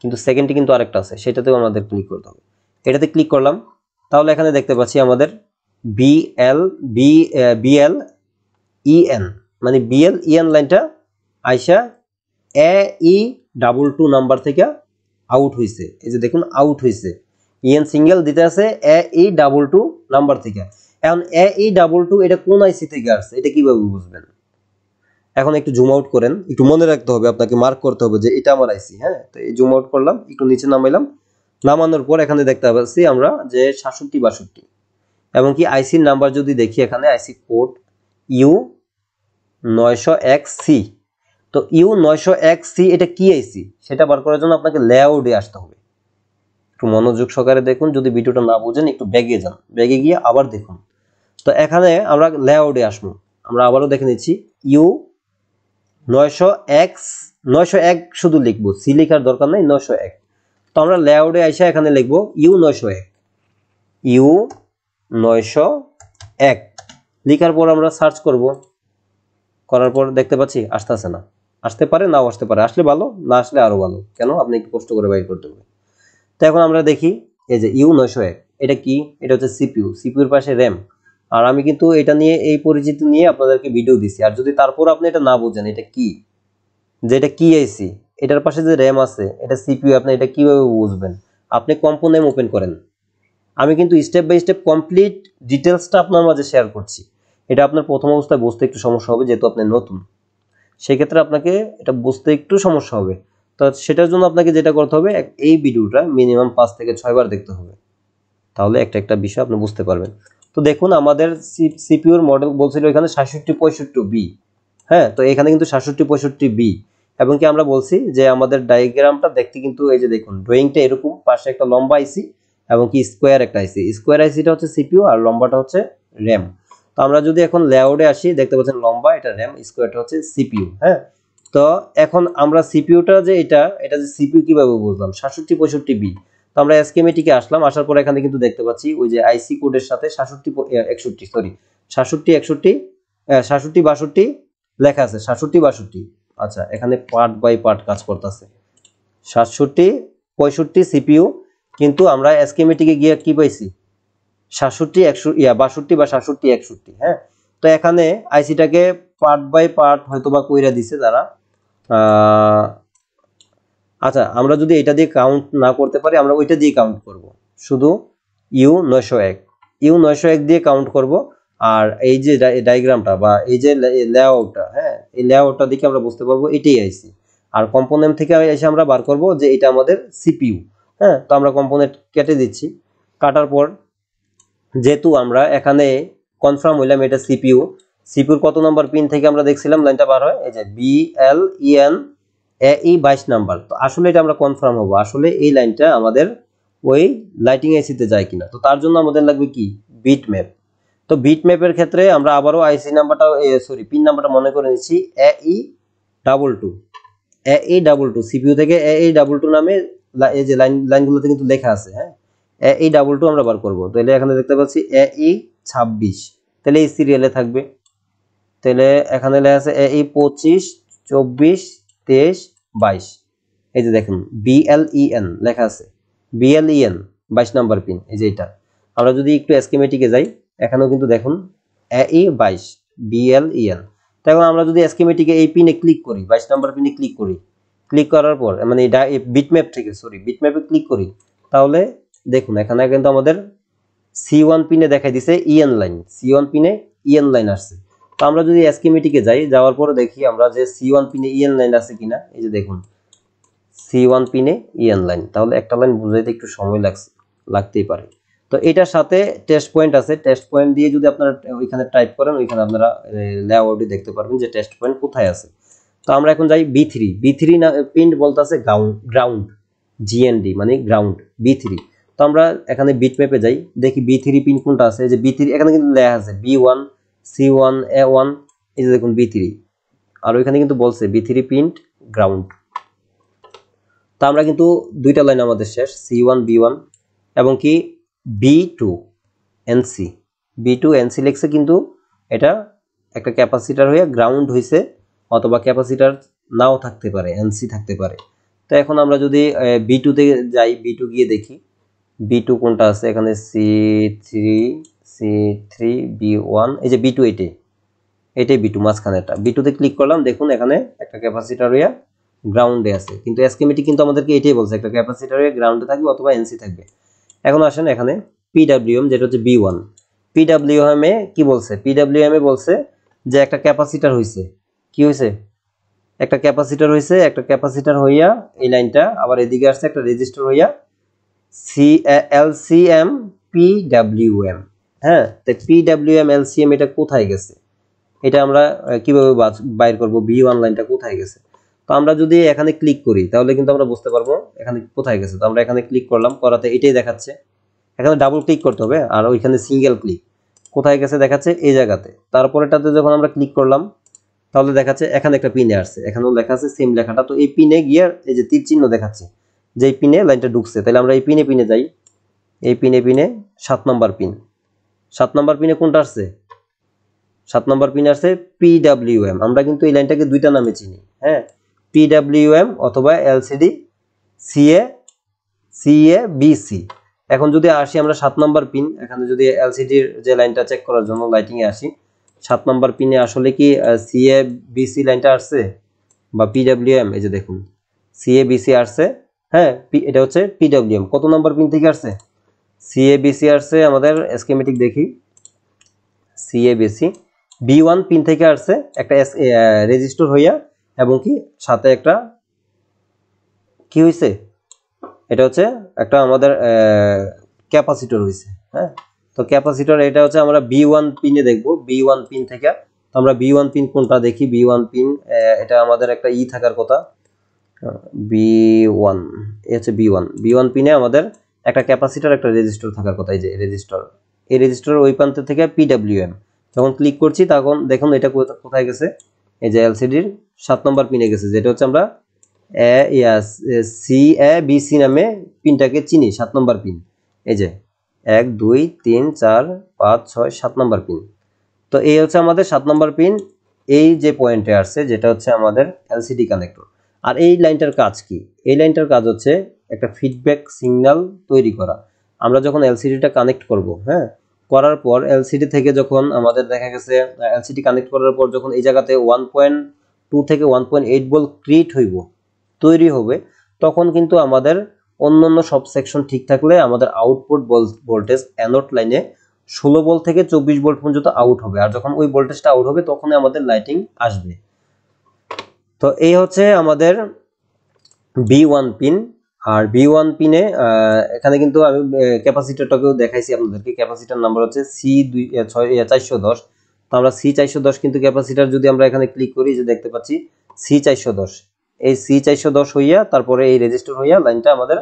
A: কিন্তু সেকেন্ডটি কিন্তু আরেকটা আছে, সেটাতেও আমাদের ক্লিক করতে হবে। এটাতে ক্লিক করলাম, তাহলে এখানে দেখতে পাচ্ছি আমাদের BLEN মানে BLEN লাইনটা আইসা AE22 নাম্বার থেকে আউট হইছে। এই যে দেখুন আউট হইছে, EN সিঙ্গেল দিতে আছে AE22 নাম্বার থেকে। এখন AE22 এটা কোন আইসি থেকে আসছে, এটা কিভাবে বুঝবেন। এখন একটু জুম আউট করেন, একটু মনে রাখতে হবে, আপনাকে মার্ক করতে হবে যে এটা আমার আইসি। হ্যাঁ, তো এই জুম আউট করলাম, একটু নিচে নামাইলাম, নামানোর পর এখানে দেখতে পাচ্ছি আমরা যে 6762, এবং কি আইসির নাম্বার যদি দেখি এখানে আইসি কোড U901C। তো U901C এটা কি আইসি সেটা বার করার জন্য আপনাকে লেআউটে আসতে হবে। একটু মনোযোগ সহকারে দেখুন, যদি ভিডিওটা না বুঝেন একটু ব্যাগে যান, ব্যাগে গিয়ে আবার দেখুন। তো এখানে আমরা লেআউটে আসবো, আমরা আবারও দেখে নিচ্ছি U901 শুধু লিখবো, সি লেখার দরকার নাই, 901। তো আমরা লেআউটে আইসা এখানে লিখবো U901 লেখার পর আমরা সার্চ করব, করার পর দেখতে পাচ্ছি আসতেছে না, আসতে পারে নাও আসতে পারে, আসলে ভালো, না আসলে আরো ভালো, কেন আপনি একটু কষ্ট করে বাইর করতে হবে। তো এখন আমরা দেখি এই যে U901 এটা কি, এটা হচ্ছে সিপিইউর পাশে র্যাম। আর আমি কিন্তু এটা নিয়ে এই পরিচিতি নিয়ে আপনাদেরকে ভিডিও দিছি, আর যদি তারপর আপনি এটা না বুঝেন এটা কি, যে এটা কি আইসি, এটার পাশে যে র্যাম আছে এটা সিপিইউ, আপনি এটা কিভাবে বুঝবেন, আপনি কম্পোনেন্ট ওপেন করেন। আমি কিন্তু স্টেপ বাই স্টেপ কমপ্লিট ডিটেলসটা আপনার মাঝে শেয়ার করছি। এটা আপনার প্রথম অবস্থায় বুঝতে একটু সমস্যা হবে, যেহেতু আপনি নতুন, সেক্ষেত্রে আপনাকে এটা বুঝতে একটু সমস্যা হবে। তো সেটার জন্য আপনাকে যেটা করতে হবে, এই ভিডিওটা মিনিমাম 5 থেকে 6 বার দেখতে হবে, তাহলে একটা একটা বিষয় আপনি বুঝতে পারবেন। তো দেখুন আমাদের সিপিইউর মডেল বলছিল এখানে 6765B। হ্যাঁ, তো এখানে কিন্তু 6765B, এবং কি আমরা বলছি যে আমাদের ডায়াগ্রামটা দেখতে কিন্তু এই যে দেখুন ড্রয়িংটা এরকম, পাশে একটা লম্বা আইসি এবং কি স্কোয়ার একটা আইসি, স্কোয়ার আইসিটা হচ্ছে সিপিইউ আর লম্বাটা হচ্ছে র্যাম। তো আমরা যদি এখন লেআউটে আসি, দেখতে পাচ্ছেন লম্বা এটা র্যাম, স্কোয়ারটা হচ্ছে সিপিইউ। হ্যাঁ, তো এখন আমরা সিপিইউটা যে এটা যে সিপিইউ কিভাবে বুঝলাম, 6765B। তো আমরা স্কিমেটিকে আসলাম, আসার পর এখানে কিন্তু দেখতে পাচ্ছি ওই যে আইসি কোডের সাথে 6762 লেখা আছে, 6762। আচ্ছা, এখানে পার্ট বাই পার্ট কাজ করতেছে, 6765 সিপিইউ, কিন্তু আমরা স্কিমেটিকে গিয়ে কি পাইছি 62 বা 6761। হ্যাঁ, তো এখানে আইসিটাকে পার্ট বাই পার্ট হয়তো বা কইরা দিছে তারা। আচ্ছা, আমরা যদি এটা দিয়ে কাউন্ট না করতে পারি, আমরা ওইটা দিয়ে কাউন্ট করব, শুধু U901 দিয়ে কাউন্ট করব। আর এই যে ডায়াগ্রামটা বা এই যে লেআউটটা, হ্যাঁ, এই লেআউটটা দেখে আমরা বুঝতে পারবো এটাই আইসি। আর কম্পোনেন্ট থেকে এসে আমরা বার করব যে এটা আমাদের সিপিইউ। হ্যাঁ, তো আমরা কম্পোনেন্ট কেটে দিচ্ছি। কাটার পর যেহেতু আমরা এখানে কনফার্ম হইলাম এটা সিপিউর কত নাম্বার পিন থেকে আমরা দেখছিলাম লাইনটা বার হয়, এই যে BLEN AE 22 নাম্বার। তো আসলে এটা আমরা কনফার্ম হবো আসলে এই লাইনটা আমাদের ওই লাইটিং আইসিতে যায় কিনা। তো তার জন্য আমাদের লাগবে কি বিট ম্যাপ। তো বিট ম্যাপের ক্ষেত্রে আমরা আবারও আইসি নাম্বারটা পিন নাম্বারটা মনে করে নিচ্ছি AE22 সিপিইউ থেকে AE22 নামে এই যে লাইনগুলোতে কিন্তু লেখা আছে। হ্যাঁ, AE22 আমরা বার করব। তাহলে এখানে দেখতে পাচ্ছি AE26, তাহলে এই সিরিয়ালে থাকবে। তাহলে এখানে লেখা আছে AE25 24 23 22, এই যে দেখুন BLEN লেখা আছে, BLEN 22 নাম্বার পিন, এই যে এটা। আমরা যদি একটু স্কিমেটিকে যাই, এখানেও কিন্তু দেখুন AE22 BLEN। এখন আমরা যদি স্কিমেটিকে এই পিনে ক্লিক করি, 22 নাম্বার পিনে ক্লিক করি, ক্লিক করার পর মানে বিটম্যাপ থেকে বিটম্যাপে ক্লিক করি, তাহলে দেখুন এখানে কিন্তু আমাদের C1 পিনে দেখাই দিছে EN লাইন, C1 পিনে EN লাইন আসছে। তো আমরা যদি স্কিমেটিকে যাই, যাওয়ার পরে দেখি আমরা যে C1 পিনে EN লাইন আছে কিনা, এই যে দেখুন C1 পিনে EN লাইন। তাহলে একটা লাইন বুঝাইতে একটু সময় লাগতেই পারে। তো এটার সাথে টেস্ট পয়েন্ট আছে, টেস্ট পয়েন্ট দিয়ে যদি আপনারা ওইখানে টাইপ করেন, ওইখানে আপনারা লেআউটে দেখতে পারবেন যে টেস্ট পয়েন্ট কোথায় আছে। তো আমরা এখন যাই B3 না পিন বলতেছে গ্রাউন্ড GND মানে গ্রাউন্ড B3। তো আমরা এখানে বিট ম্যাপে যাই, দেখি B3 পিন কোনটা আছে। যে B3 এখানে কিন্তু লেখা আছে B1 C1 A1, এই যে দেখুন B3, আর ওইখানে কিন্তু বলছে B3 পিন গ্রাউন্ড। তা আমরা কিন্তু দুইটা লাইন আমাদের শেষ, C1 B1 এবং কি B2 NC লেখছে, কিন্তু এটা একটা ক্যাপাসিটার হয়ে গ্রাউন্ড হয়েছে, অথবা ক্যাপাসিটার নাও থাকতে পারে, NC থাকতে পারে। তো এখন আমরা যদি B2 তে যাই, B2 গিয়ে দেখি B2 কোনটা আছে। এখানে C3 B1, এই যে B2 এটাই B2 মাঝখানেটা। B2 তে ক্লিক করলাম, দেখুন এখানে একটা ক্যাপাসিটার হয়ে গ্রাউন্ডে আছে, কিন্তু স্কিমেটিক কিন্তু আমাদেরকে এটাই বলছে একটা ক্যাপাসিটার হয়ে গ্রাউন্ডে থাকবে অথবা NC থাকবে। এখন আসেন এখানে PWM যেটা হচ্ছে B1, PWM এ কি বলছে? PWM এ বলছে যে একটা ক্যাপাসিটার হইছে, কি হইছে? একটা ক্যাপাসিটার হইছে, একটা ক্যাপাসিটার হইয়া এই লাইনটা আবার এদিকে আসছে একটা রেজিস্টার হইয়া LCM PWM। হ্যাঁ, তো PWM LCM এটা কোথায় গেছে, এটা আমরা কিভাবে বাইর করব B1 লাইনটা কোথায় গেছে? তো আমরা যদি এখানে ক্লিক করি তাহলে কিন্তু আমরা বুঝতে পারবো এখানে কোথায় গেছে। তো আমরা এখানে ক্লিক করলাম, করাতে এটাই দেখাচ্ছে। এখানে ডাবল ক্লিক করতে হবে, আর ওইখানে সিঙ্গেল ক্লিক, কোথায় গেছে দেখাচ্ছে এই জায়গাতে। তারপরেটাতে যখন আমরা ক্লিক করলাম তাহলে দেখাচ্ছে এখানে একটা পিনে আসছে, এখানেও লেখা আছে সেম লেখাটা। তো এই পিনে গিয়ে এই যে তীর চিহ্ন দেখাচ্ছে যে এই পিনে লাইনটা ঢুকছে, তাহলে আমরা এই পিনে যাই। এই পিনে 7 নম্বর পিন, 7 নম্বর পিনে কোনটা আসছে? 7 নম্বর পিন আসছে PWM। আমরা কিন্তু এই লাইনটাকে দুইটা নামে চিনি, হ্যাঁ, PWM অথবা LCD CABC। এখন যদি আসি আমরা 7 নম্বর পিন, এখানে যদি LCDর যে লাইনটা চেক করার জন্য লাইটিং এ আসি, 7 নম্বর পিনে আসলে কি CABC লাইনটা আসছে বা PWM, এই যে দেখুন CABC আসছে। হ্যাঁ, এটা হচ্ছে PWM। কত নম্বর পিন থেকে আসছে? CABC আসছে আমাদের স্কিমেটিক দেখি, CABC B1 পিন থেকে আসছে একটা রেজিস্টার হইয়া, এবং কি সাথে একটা কি হইছে, এটা হচ্ছে একটা আমাদের ক্যাপাসিটর হইছে। হ্যাঁ, তো ক্যাপাসিটর এটা হচ্ছে আমরা B1 পিনে দেখব, B1 পিন থেকে। তো আমরা B1 পিন কোনটা দেখি, B1 পিন এটা আমাদের একটা থাকার কথা, B1 এই হচ্ছে B1 পিনে আমাদের একটা ক্যাপাসিটর একটা রেজিস্টার থাকার কথা। এই যে রেজিস্টার, এই রেজিস্টার ওই প্রান্ত থেকে PWM যখন ক্লিক করছি তখন দেখুন এটা কোথায় গেছে, এই যে LCDর 7 নম্বর পিনে গেছে, যেটা হচ্ছে আমরা CABC নামে পিনটাকে চিনি, 7 নম্বর পিন। এই যে 1 2 3 4 5 6 7 নম্বর পিন। তো এই হচ্ছে আমাদের 7 নম্বর পিন, এই যে পয়েন্টে আসছে যেটা হচ্ছে আমাদের LCD কানেক্টর। আর এই লাইনটার কাজ কি? এই লাইনটার কাজ হচ্ছে একটা ফিডব্যাক সিগন্যাল তৈরি করা। আমরা যখন LCDটা কানেক্ট করব, হ্যাঁ, করার পর LCD থেকে যখন আমাদের দেখা গেছে LCD কানেক্ট করার পর যখন এই জায়গাতে 1.2 থেকে 1.8 ভোল্ট ক্রিয়েট হইব, তৈরি হবে, তখন কিন্তু আমাদের অন্যান্য সব সেকশন ঠিক থাকলে আমাদের আউটপুট ভোল্টেজ অ্যানোড লাইনে 16 ভোল্ট থেকে 24 ভোল্ট পর্যন্ত আউট হবে। আর যখন ওই ভোল্টেজটা আউট হবে তখনই আমাদের লাইটিং আসবে। তো এই হচ্ছে আমাদের B1 পিন। আর B1 পিনে এখানে কিন্তু আমি ক্যাপাসিটরটাকেও দেখাইছি আপনাদেরকে। ক্যাপাসিটর নাম্বার হচ্ছে C410। তো আমরা C410 কিন্তু ক্যাপাসিটর যদি আমরা এখানে ক্লিক করি, যে দেখতে পাচ্ছি C410, এই C410 হইয়া তারপরে এই রেজিস্টার হইয়া লাইনটা আমাদের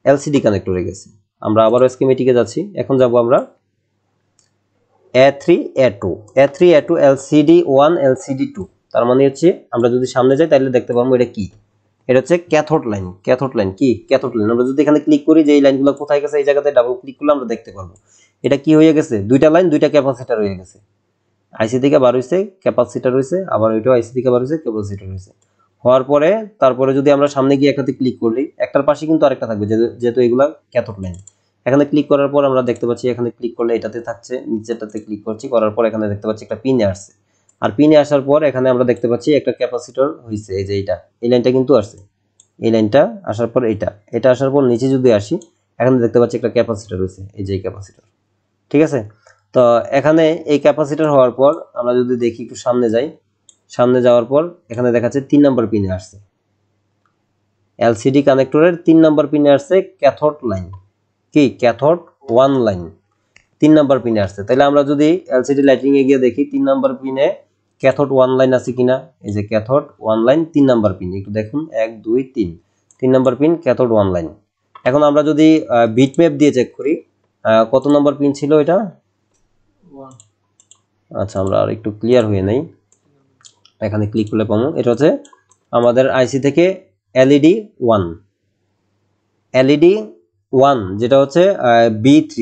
A: এলসিডি কানেক্টরে গেছে। আমরা আবারও স্কিমেটিকে যাচ্ছি। এখন যাব আমরা A3 A2 LCD 1 LCD 2। তার মানে হচ্ছে আমরা যদি সামনে যাই তাহলে দেখতে পাবো এটা কি, এটা হচ্ছে ক্যাথোড লাইন। ক্যাথোড লাইন কি? Cathode line. আমরা যদি এখানে ক্লিক করি যে এই লাইনগুলো কোথায় গেছে, এই জায়গাতে ডাবল ক্লিক করলে আমরা দেখতে পারবো এটা কি হয়ে গেছে, দুইটা লাইন দুইটা ক্যাপাসিটর হয়ে গেছে। আইসি থেকে বার হইছে, ক্যাপাসিটর হইছে, আবার ওইটাও আইসি থেকে বার হইছে, ক্যাপাসিটর হইছে। হওয়ার পরে তারপরে যদি আমরা সামনে গিয়ে একটাতে ক্লিক করলি, একটার পাশে কিন্তু আরেকটা থাকবে, যেহেতু এগুলা ক্যাথোড লাইন। এখানে ক্লিক করার পর আমরা দেখতে পাচ্ছি, এখানে ক্লিক করলে এটাতে থাকছে, নিচেরটাতে ক্লিক করছি, করার পর এখানে দেখতে পাচ্ছি একটা পিনে আসছে। আর পিনে আসার পর এখানে আমরা দেখতে পাচ্ছি একটা ক্যাপাসিটর হইছে, এই যে এইটা, এই লাইনটা কিন্তু আসছে। এই লাইনটা আসার পর এটা আসার পর নিচে যদি আসি, এখানে দেখতে পাচ্ছি একটা ক্যাপাসিটর হইছে, এই যে ক্যাপাসিটর। ঠিক আছে, তো এখানে এই ক্যাপাসিটর হওয়ার পর আমরা যদি দেখি একটু সামনে যাই, সামনে যাওয়ার পর এখানে দেখাচ্ছে 3 নাম্বার পিনে আসছে, এলসিডি কানেক্টরের 3 নাম্বার পিনে আসছে ক্যাথোড লাইন, কি ক্যাথোড 1 লাইন 3 নাম্বার পিনে আসছে। তাহলে আমরা যদি এলসিডি লাইটিং এ গিয়ে দেখি 3 নাম্বার পিনে ক্যাথোড 1 লাইন আছে কিনা, এই যে ক্যাথোড 1 লাইন 3 নাম্বার পিন, একটু দেখুন 1 2 3, 3 নাম্বার পিন ক্যাথোড 1 লাইন। এখন আমরা যদি বিটম্যাপ দিয়ে চেক করি কত নাম্বার পিন ছিল এটা। আচ্ছা, আমরা আর একটু ক্লিয়ার হয়ে নেই, এখানে ক্লিক করলে পাবো এটা হচ্ছে আমাদের আইসি থেকে এলইডি 1 যেটা হচ্ছে B3,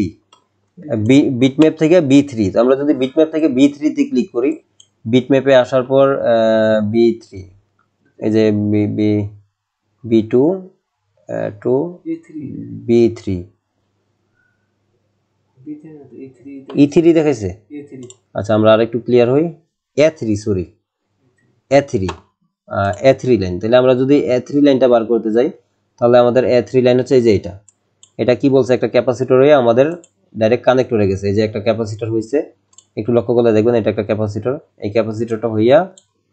A: বিটম্যাপ থেকে B3। তো আমরা যদি বিটম্যাপ থেকে B3 তে ক্লিক করি, বিটম্যাপে আসার পর B3, এই যে B2 B3 E3 দেখাইছে। আচ্ছা, আমরা আর একটু ক্লিয়ার হই, A3 সরি A3 লাইন। তাহলে আমরা যদি A3 লাইনটা বার করতে যাই, তাহলে আমাদের A3 লাইন হচ্ছে এই যে এটা কি বলছে, একটা ক্যাপাসিটর হয়ে আমাদের ডাইরেক্ট কানেক্টরে গেছে। এই যে একটা ক্যাপাসিটর হইছে, একটু লক্ষ্য করলে দেখবেন এটা একটা ক্যাপাসিটর, এই ক্যাপাসিটরটা হইয়া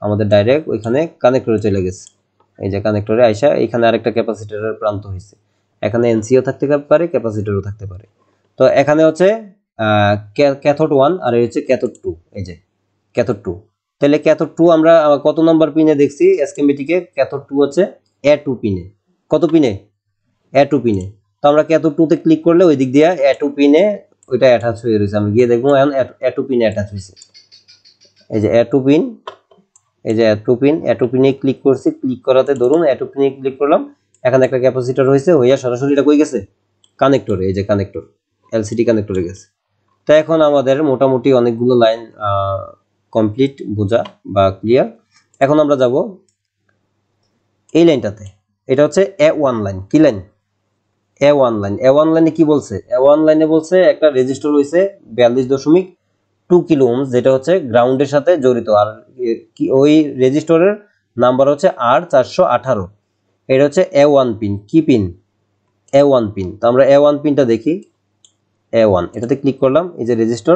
A: আমাদের ডাইরেক্ট ওইখানে কানেক্টরে চলে গেছে। এই যে কানেক্টরে আইসা এখানে আরেকটা ক্যাপাসিটরের প্রান্ত হইছে, এখানে এনসিও থাকতে পারে, ক্যাপাসিটরও থাকতে পারে। তো এখানে হচ্ছে ক্যাথোড 1 আর এই হচ্ছে ক্যাথোড 2, এই যে ক্যাথোড 2। তাহলে ক্যাথোড 2 আমরা কত নাম্বার পিনে দেখছি স্কিমেটিকে, ক্যাথোড 2 হচ্ছে A2 পিনে। কত পিনে? A2 পিনে। তো আমরা ক্যাথোড 2 তে ক্লিক করলে ওই দিক দিয়ে A2 পিনে ওইটা অ্যাটাচ হয়ে রয়েছে। আমি গিয়ে দেখবো এখন A2 পিনে অ্যাটাচ হয়েছে, এই যে A2 পিন, এই যে A2 পিনে ক্লিক করছি, ক্লিক করাতে ধরুন A2 পিনে ক্লিক করলাম, এখানে একটা ক্যাপাসিটর হয়েছে, হইয়া সরাসরি এটা কই গেছে, কানেক্টরে, এই যে কানেক্টর এলসিডি কানেক্টরে গেছে। তো এখন আমাদের মোটামুটি অনেকগুলো লাইন কমপ্লিট বোঝা বা ক্লিয়ার। এখন আমরা যাব এই লাইনটাতে, এটা হচ্ছে A1 লাইন। কি লাইন? A1 line. A1 লাইনে কি বলছে? A1 লাইনে বলছে একটা রেজিস্টার হইছে 42.2 কিলো ওহম, যেটা হচ্ছে গ্রাউন্ডের সাথে জড়িত। আর ওই রেজিস্টরের নাম্বার হচ্ছে R418। এটা হচ্ছে A1 পিন। কি পিন? A1 pin. তো আমরা A1 পিনটা দেখি, A1 এটাতে ক্লিক করলাম, এই যে রেজিস্টার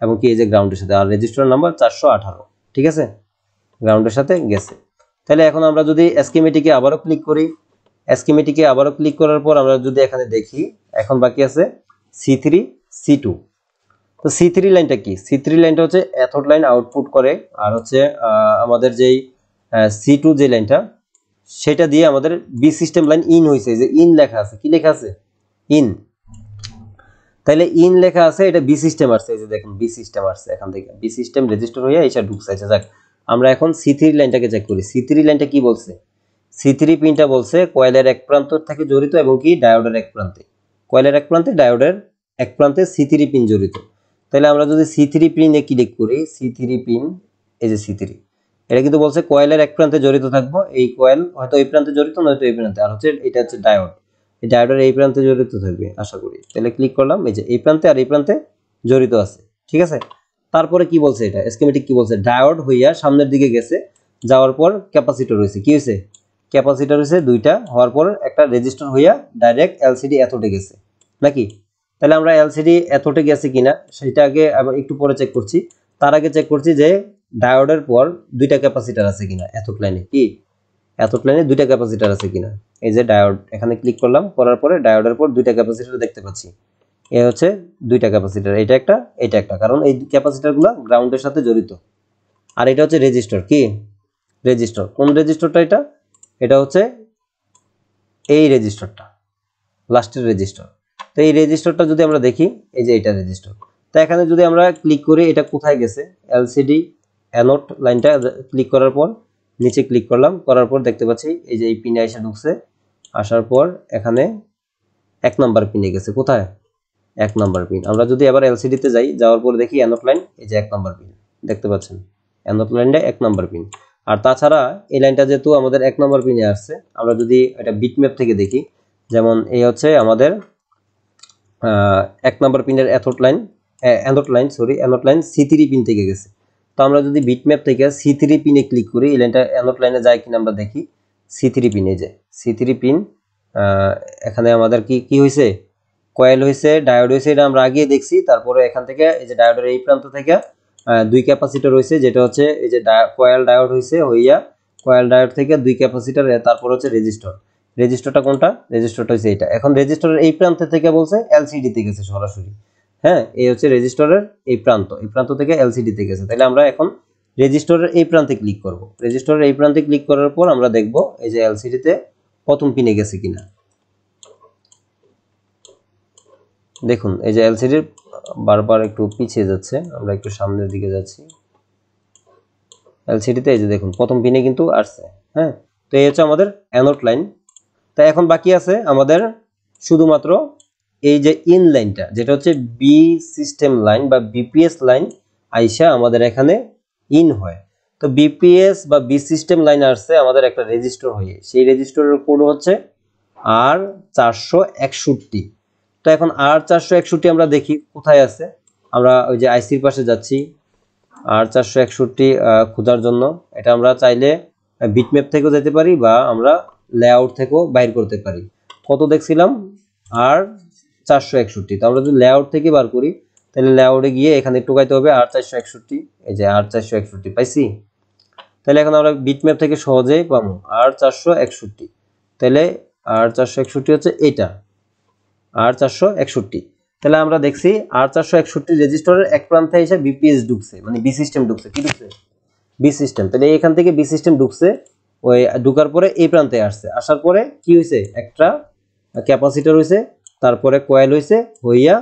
A: এবং কি এই যে গ্রাউন্ডের সাথে, আর রেজিস্টার নাম্বার 418। ঠিক আছে, গ্রাউন্ডের সাথে গেছে। তাহলে এখন আমরা যদি স্কিমেটিকে আবারও ক্লিক করি, স্কিমেটিকে আবারও ক্লিক করার পর আমরা যদি এখানে দেখি, এখন বাকি আছে C3 C2। তো C3 লাইনটা কি? C3 লাইনটা হচ্ছে অ্যাথোড লাইন আউটপুট করে, আর হচ্ছে আমাদের যেই C2 যে লাইনটা, সেটা দিয়ে আমাদের বি সিস্টেম লাইন ইন হয়েছে। যে ইন লেখা আছে, কি লেখা আছে? ইন। তাহলে ইন লেখা আছে, এটা বি সিস্টেম আসছে, এই যে দেখুন বি সিস্টেম আসছে, এখান থেকে বি সিস্টেম রেজিস্টার হয়ে এসে ঢুকছে। আচ্ছা যাক, আমরা এখন C3 লাইনটাকে চেক করি। C3 লাইনটা কি বলছে? C3 পিনটা বলছে কয়েলের এক প্রান্ত থেকে জড়িত এবং কি ডায়োডের এক প্রান্তে, কয়েলের এক প্রান্তে ডায়োডের এক প্রান্তে C3 পিন জড়িত। তাহলে আমরা যদি C3 পিনে ক্লিক করি, C3 পিন, এই যে C3, এটা কিন্তু বলছে কয়েলের এক প্রান্তে জড়িত থাকবো। এই কয়েল হয়তো এই প্রান্তে জড়িত, নয়তো এই প্রান্তে। আর হচ্ছে এটা হচ্ছে ডায়োড, এই ডায়োডের এই প্রান্তে জড়িত থাকবে আশা করি। তাহলে ক্লিক করলাম, এই যে এই প্রান্তে আর এই প্রান্তে জড়িত আছে। ঠিক আছে, তারপরে কি বলছে, এটা স্কিমেটিক কি বলছে, ডায়োড হইয়া সামনের দিকে গেছে, যাওয়ার পর ক্যাপাসিটর হয়েছে। কি হয়েছে? ক্যাপাসিটর হয়েছে দুইটা, হওয়ার পর একটা রেজিস্টার হইয়া ডাইরেক্ট এলসিডি এতটে গেছে নাকি। তাহলে আমরা এলসিডি এতটে গেছে কিনা সেটা আগে একটু পরে চেক করছি। তার আগে চেক করছি যে ডায়োডের পর দুইটা ক্যাপাসিটর আছে কিনা এতট লাইনে। কি এতট লাইনে দুইটা ক্যাপাসিটর আছে কিনা। এই যে ডায়োড, এখানে ক্লিক করলাম, করার পরে ডায়োডের পর দুইটা ক্যাপাসিটর দেখতে পাচ্ছি। এ হচ্ছে দুইটা ক্যাপাসিটর, এটা একটা এটা একটা, কারণ এই ক্যাপাসিটরগুলো গ্রাউন্ডের সাথে জড়িত। আর এটা হচ্ছে রেজিস্টর, কি রেজিস্টর, কোন রেজিস্টরটা, এটা এটা হচ্ছে এই রেজিস্টরটা, লাস্টের রেজিস্টর। তো এই রেজিস্টরটা যদি আমরা দেখি, এই যে এটা রেজিস্টর। তো এখানে যদি আমরা ক্লিক করি, এটা কোথায় গেছে, এলসিডি অ্যানোড লাইনটা ক্লিক করার পর নিচে ক্লিক করলাম, করার পর দেখতে পাচ্ছি এই যে এই পিনে এসে ঢুকছে, আসার পর এখানে 1 নাম্বার পিনে গেছে। কোথায় 1 নাম্বার পিন। আমরা যদি আবার এলসিডি তে যাই, যাওয়ার পর দেখি অ্যানোড লাইন, এই যে 1 নাম্বার পিন দেখতে পাচ্ছেন, অ্যানোড লাইনটা 1 নাম্বার পিন। আর তাছাড়া এই লাইনটা যেহেতু আমাদের 1 নাম্বার পিনে আসছে, আমরা যদি এটা বিটম্যাপ থেকে দেখি, যেমন এই হচ্ছে আমাদের 1 নাম্বার পিনের অ্যানোড লাইন C3 পিন থেকে গেছে। তো আমরা যদি বিটম্যাপ থেকে C3 পিনে ক্লিক করি, এই লাইনটা অ্যানোড লাইনে যায় কিনা আমরা দেখি। C3 পিন, এই যে C3 পিন, এখানে আমাদের কি হয়েছে, কয়েল হয়েছে, ডায়োড হয়েছে, এটা আমরা আগে দেখছি। তারপরে এখান থেকে এই যে ডায়োডের এই প্রান্ত থেকে দুই ক্যাপাসিটর হয়েছে, যেটা হচ্ছে এই যে কয়েল ডায়োড হয়েছে, হইয়া কয়েল ডায়োড থেকে দুই ক্যাপাসিটর, তারপর হচ্ছে রেজিস্টর। রেজিস্টরটা কোনটা, রেজিস্টরটা হচ্ছে এটা। এখন রেজিস্টরের এই প্রান্ত থেকে বলছে এলসিডি তে গেছে সরাসরি। হ্যাঁ, এই হচ্ছে রেজিস্টরের এই প্রান্ত থেকে এলসিডি তে গেছে। তাহলে আমরা এখন রেজিস্টরের এই প্রান্তে ক্লিক করব। রেজিস্টরের এই প্রান্তে ক্লিক করার পর আমরা দেখব এই যে এলসিডি তে প্রথম পিনে গেছে কিনা। দেখুন এই যে এলসিডির বারবার একটু পিছিয়ে যাচ্ছে, আমরা একটু সামনের দিকে যাচ্ছি। এলসিডিতে এই যে দেখুন প্রথম পিনে কিন্তু আসছে। হ্যাঁ, তো এই হচ্ছে আমাদের অ্যানোড লাইন। তো এখন বাকি আছে আমাদের শুধুমাত্র এই যে ইন লাইনটা, যেটা হচ্ছে বি সিস্টেম লাইন বা বিপিএস লাইন আইসা আমাদের এখানে ইন হয়। তো বিপিএস বা বি সিস্টেম লাইন আসছে আমাদের একটা রেজিস্টর হয়ে, সেই রেজিস্টরের কোড হচ্ছে R461। তো এখন R461 আমরা দেখি কোথায় আছে। আমরা ওই যে আইসির পাশে যাচ্ছি, R461 খোঁজার জন্য। এটা আমরা চাইলে বিটম্যাপ থেকেও যেতে পারি বা আমরা লেআউট থেকেও বাইর করতে পারি। কত দেখছিলাম, R461। তো আমরা যদি লেআউট থেকে বার করি, তাহলে লেআউটে গিয়ে এখানে টোকাইতে হবে R461। এই যে R461 পাইছি। তাহলে এখন আমরা বিটম্যাপ থেকে সহজেই পাবো R461। তাহলে R461 হচ্ছে এটা, R461। তাহলে আমরা দেখছি R461 রেজিস্টরের এক প্রান্তে এসে বিপিএস ঢুকছে, মানে বি সিস্টেম ঢুকছে। কি ঢুকছে, বি সিস্টেম। তাহলে এখান থেকে বি সিস্টেম ঢুকছে, ওই ঢুকার পরে এই প্রান্তে আসছে, আসার পরে কি হয়েছে, একটা ক্যাপাসিটর হয়েছে, তারপরে কয়েল হয়েছে, হইয়া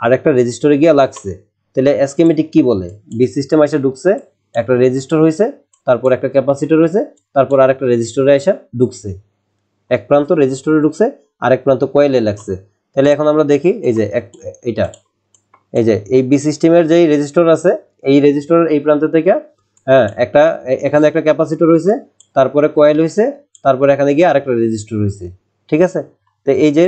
A: আর একটা রেজিস্টরে গিয়া লাগছে। তাহলে স্কিমেটিক কি বলে, বি সিস্টেম এসে ঢুকছে, একটা রেজিস্টর হয়েছে, তারপর একটা ক্যাপাসিটর হয়েছে, তারপর আর একটা রেজিস্টরে এসে ঢুকছে। এক প্রান্ত রেজিস্টরে ঢুকছে, আরেক প্রান্ত কয়েলে লাগছে। তাহলে এখন আমরা দেখি এই যে এটা, এই যে এই বি সিস্টেমের যেই রেজিস্টর আছে, এই রেজিস্টরের এই প্রান্ত থেকে একটা এখানে একটা ক্যাপাসিটর হয়েছে, তারপরে কয়েল হয়েছে, তারপরে এখানে গিয়ে আরেকটা রেজিস্টর হয়েছে। ঠিক আছে, তো এই যে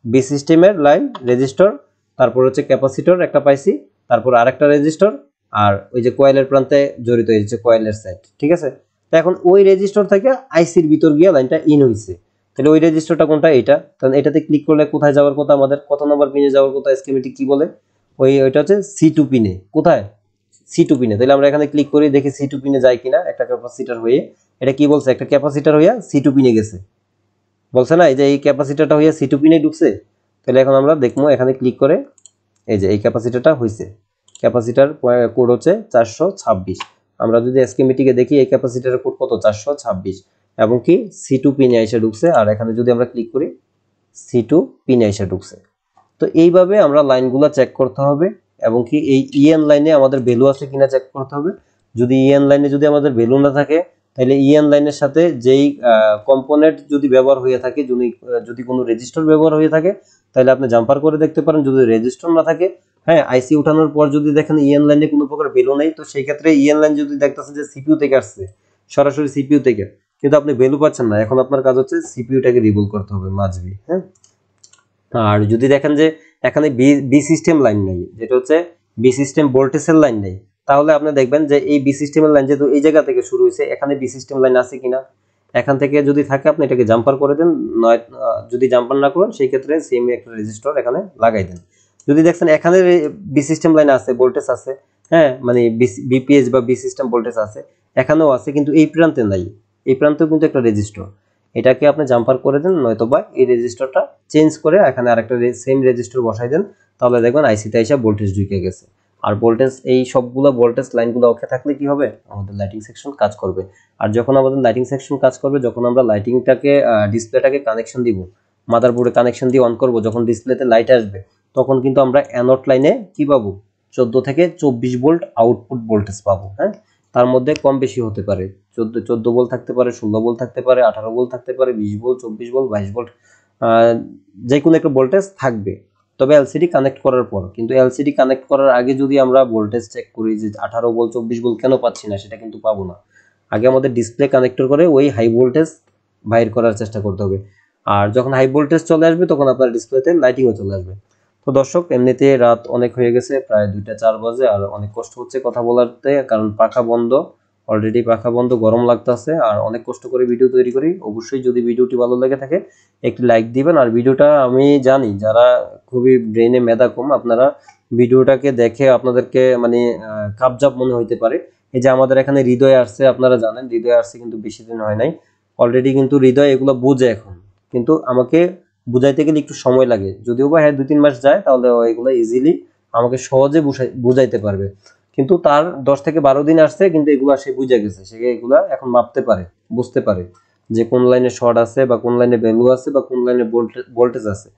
A: বি সিস্টেমের লাইন রেজিস্টর, তারপর হচ্ছে ক্যাপাসিটর একটা পাইছি, তারপর আরেকটা রেজিস্টর, আর ওই যে কয়েলের প্রান্তে জড়িত হয়েছে কয়েলের সাইড। ঠিক আছে, তো এখন ওই রেজিস্টর থেকে আইসির ভিতর গিয়ে লাইনটা ইন হয়েছে। তাহলে ওই রেজিস্টরটা কোনটা, এটা। তাহলে এটাতে ক্লিক করলে কোথায় যাওয়ার কথা, আমাদের কত নম্বর পিনে যাওয়ার কথা, স্কিমেটিক কি বলে, ওইটা হচ্ছে C2 পিনে। কোথায়, C2 পিনে। তাহলে আমরা এখানে ক্লিক করি, দেখি C2 পিনে যায় কিনা। একটা ক্যাপাসিটর হয়ে, এটা কি বলছে, একটা ক্যাপাসিটর হইয়া C2 পিনে গেছে বলছে না, এই যে এই ক্যাপাসিটরটা হইয়া C2 পিনে ঢুকছে। তাহলে এখন আমরা দেখবো, এখানে ক্লিক করে এই যে এই ক্যাপাসিটরটা হইছে, ক্যাপাসিটর কোড হচ্ছে 426। আমরা যদি স্কিমেটিকে দেখি, এই ক্যাপাসিটরের কোড কত, 426, এবং কি C2 পিনে এসে ঢুকছে। আর এখানে যদি আমরা ক্লিক করি, C2 পিনে এসে ঢুকছে। তো এইভাবে আমরা লাইনগুলো চেক করতে হবে, এবং কি এই ইএন লাইনে আমাদের ভ্যালু আছে কিনা চেক করতে হবে। যদি ইএন লাইনে যদি আমাদের ভ্যালু না থাকে, তাহলে ইএন লাইনের সাথে যেই কম্পোনেন্ট যদি ব্যবহার হয়ে থাকে, যদি কোনো রেজিস্টার ব্যবহার হয়ে থাকে, তাহলে আপনি জাম্পার করে দেখতে পারেন। যদি রেজিস্টার না থাকে, হ্যাঁ, আইসি উঠানোর পর যদি দেখেন ইএন লাইনে কোনো প্রকার ভ্যালু নেই, তো সেই ক্ষেত্রে ইএন লাইন যদি দেখতেছেন যে সিপিইউ থেকে আসছে, সরাসরি সিপিইউ থেকে, কিন্তু আপনি ভ্যালু পাচ্ছেন না, এখন আপনার কাজ হচ্ছে সিপিইউটাকে রিবুল করতে হবে, মাঝবি। হ্যাঁ, আর যদি দেখেন যে এখানে বি সিস্টেম লাইন নেই, যেটা হচ্ছে বি সিস্টেম ভোল্টেজের লাইন নেই, তাহলে আপনি দেখবেন যে এই বি সিস্টেমের লাইন যেহেতু এই জায়গা থেকে শুরু হয়েছে, এখানে বি সিস্টেম লাইন আছে কিনা। এখান থেকে যদি থাকে, আপনি এটাকে জাম্পার করে দেন, নয় যদি জাম্পার না করেন, সেই ক্ষেত্রে সেম একটা রেজিস্টার এখানে লাগাই দেন। যদি দেখছেন এখানে বি সিস্টেম লাইন আছে, ভোল্টেজ আছে, হ্যাঁ, মানে বিপিএস বা বি সিস্টেম ভোল্টেজ আছে, এখানেও আছে, কিন্তু এই প্রান্তে নাই, এই প্রান্তেও কিন্তু একটা রেজিস্টার, এটাকে আপনি জাম্পার করে দেন, নয়তোবা এই রেজিস্টারটা চেঞ্জ করে এখানে আরেকটা সেম রেজিস্টার বসাই দেন, তাহলে দেখবেন আইসিতে এসে ভোল্টেজ ঢুকে গেছে। আর ভোল্টেজ, এই সবগুলো ভোল্টেজ লাইনগুলো ওকে থাকলে কি হবে, আমাদের লাইটিং সেকশন কাজ করবে। আর যখন আমাদের লাইটিং সেকশন কাজ করবে, যখন আমরা লাইটিংটাকে ডিসপ্লেটাকে কানেকশন দিব, মাদারবোর্ডে কানেকশন দিয়ে অন করব, যখন ডিসপ্লেতে লাইট আসবে, তখন কিন্তু আমরা অ্যানোড লাইনে কি পাবো, 14 থেকে 24 ভোল্ট আউটপুট ভোল্টেজ পাবো। হ্যাঁ, তার মধ্যে কম বেশি হতে পারে, 14 ভোল্ট থাকতে পারে, 16 ভোল্ট থাকতে পারে, 18 ভোল্ট থাকতে পারে, 20 ভোল্ট, 24 ভোল্ট, 22 ভোল্ট, যে কোনো একটা ভোল্টেজ থাকবে। তবে এলসিডি কানেক্ট করার পর, কিন্তু এলসিডি কানেক্ট করার আগে যদি আমরা ভোল্টেজ চেক করি যে 18 ভোল্ট 24 ভোল্ট কেন পাচ্ছি না, সেটা কিন্তু পাবো না। আগে আমাদের ডিসপ্লে কানেক্টর করে ওই হাই ভোল্টেজ বাইর করার চেষ্টা করতে হবে। আর যখন হাই ভোল্টেজ চলে আসবে, তখন আপনার ডিসপ্লেতে লাইটিংও চলে আসবে। তো দর্শক, এমনিতে রাত অনেক হয়ে গেছে, প্রায় 2টা 4 বাজে, আর অনেক কষ্ট হচ্ছে কথা বলাতে, কারণ পাখা বন্ধ, অলরেডি পাখা বন্ধ, গরম লাগতেছে, আর অনেক কষ্ট করে ভিডিও তৈরি করি। অবশ্যই যদি ভিডিওটি ভালো লেগে থাকে একটি লাইক দিবেন। আর ভিডিওটা, আমি জানি যারা খুবই ব্রেনে মেধা কম, আপনারা ভিডিওটাকে দেখে আপনাদেরকে মানে কাবজাব মনে হইতে পারে। এই যে আমাদের এখানে হৃদয় আসছে, আপনারা জানেন হৃদয় আসছে কিন্তু বেশি দিন হয় নাই, অলরেডি কিন্তু হৃদয় এগুলো বুঝে এখন, কিন্তু আমাকে বুঝাইতে গেলে একটু সময় লাগে, যদিও বা হ্যাঁ 2-3 মাস যায়, তাহলে এগুলো ইজিলি আমাকে সহজে বুঝাইতে পারবে। কিন্তু তার 10 থেকে 12 দিন আসছে, কিন্তু এগুলো সে বুঝে গেছে, সে এগুলা এখন মাপতে পারে, বুঝতে পারে যে কোন লাইনে শর্ট আছে, বা কোন লাইনে ভ্যালু আছে, বা কোন লাইনে ভোল্টেজ আছে।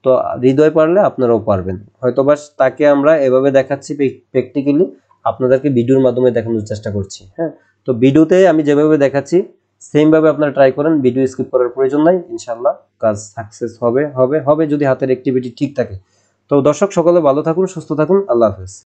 A: তো হৃদয় পারলে আপনারাও পারবেন। হয়তো বা তাকে আমরা এভাবে দেখাচ্ছি প্র্যাকটিক্যালি, আপনাদেরকে ভিডিওর মাধ্যমে দেখানোর চেষ্টা করছি। হ্যাঁ, তো ভিডিওতে আমি যেভাবে দেখাচ্ছি সেম ভাবে আপনারা ট্রাই করেন, ভিডিও স্কিপ করার প্রয়োজন নাই, ইনশাআল্লাহ কাজ সাকসেস হবে যদি হাতের অ্যাক্টিভিটি ঠিক থাকে। তো দর্শক, সকলে ভালো থাকুন, সুস্থ থাকুন, আল্লাহ হাফেজ।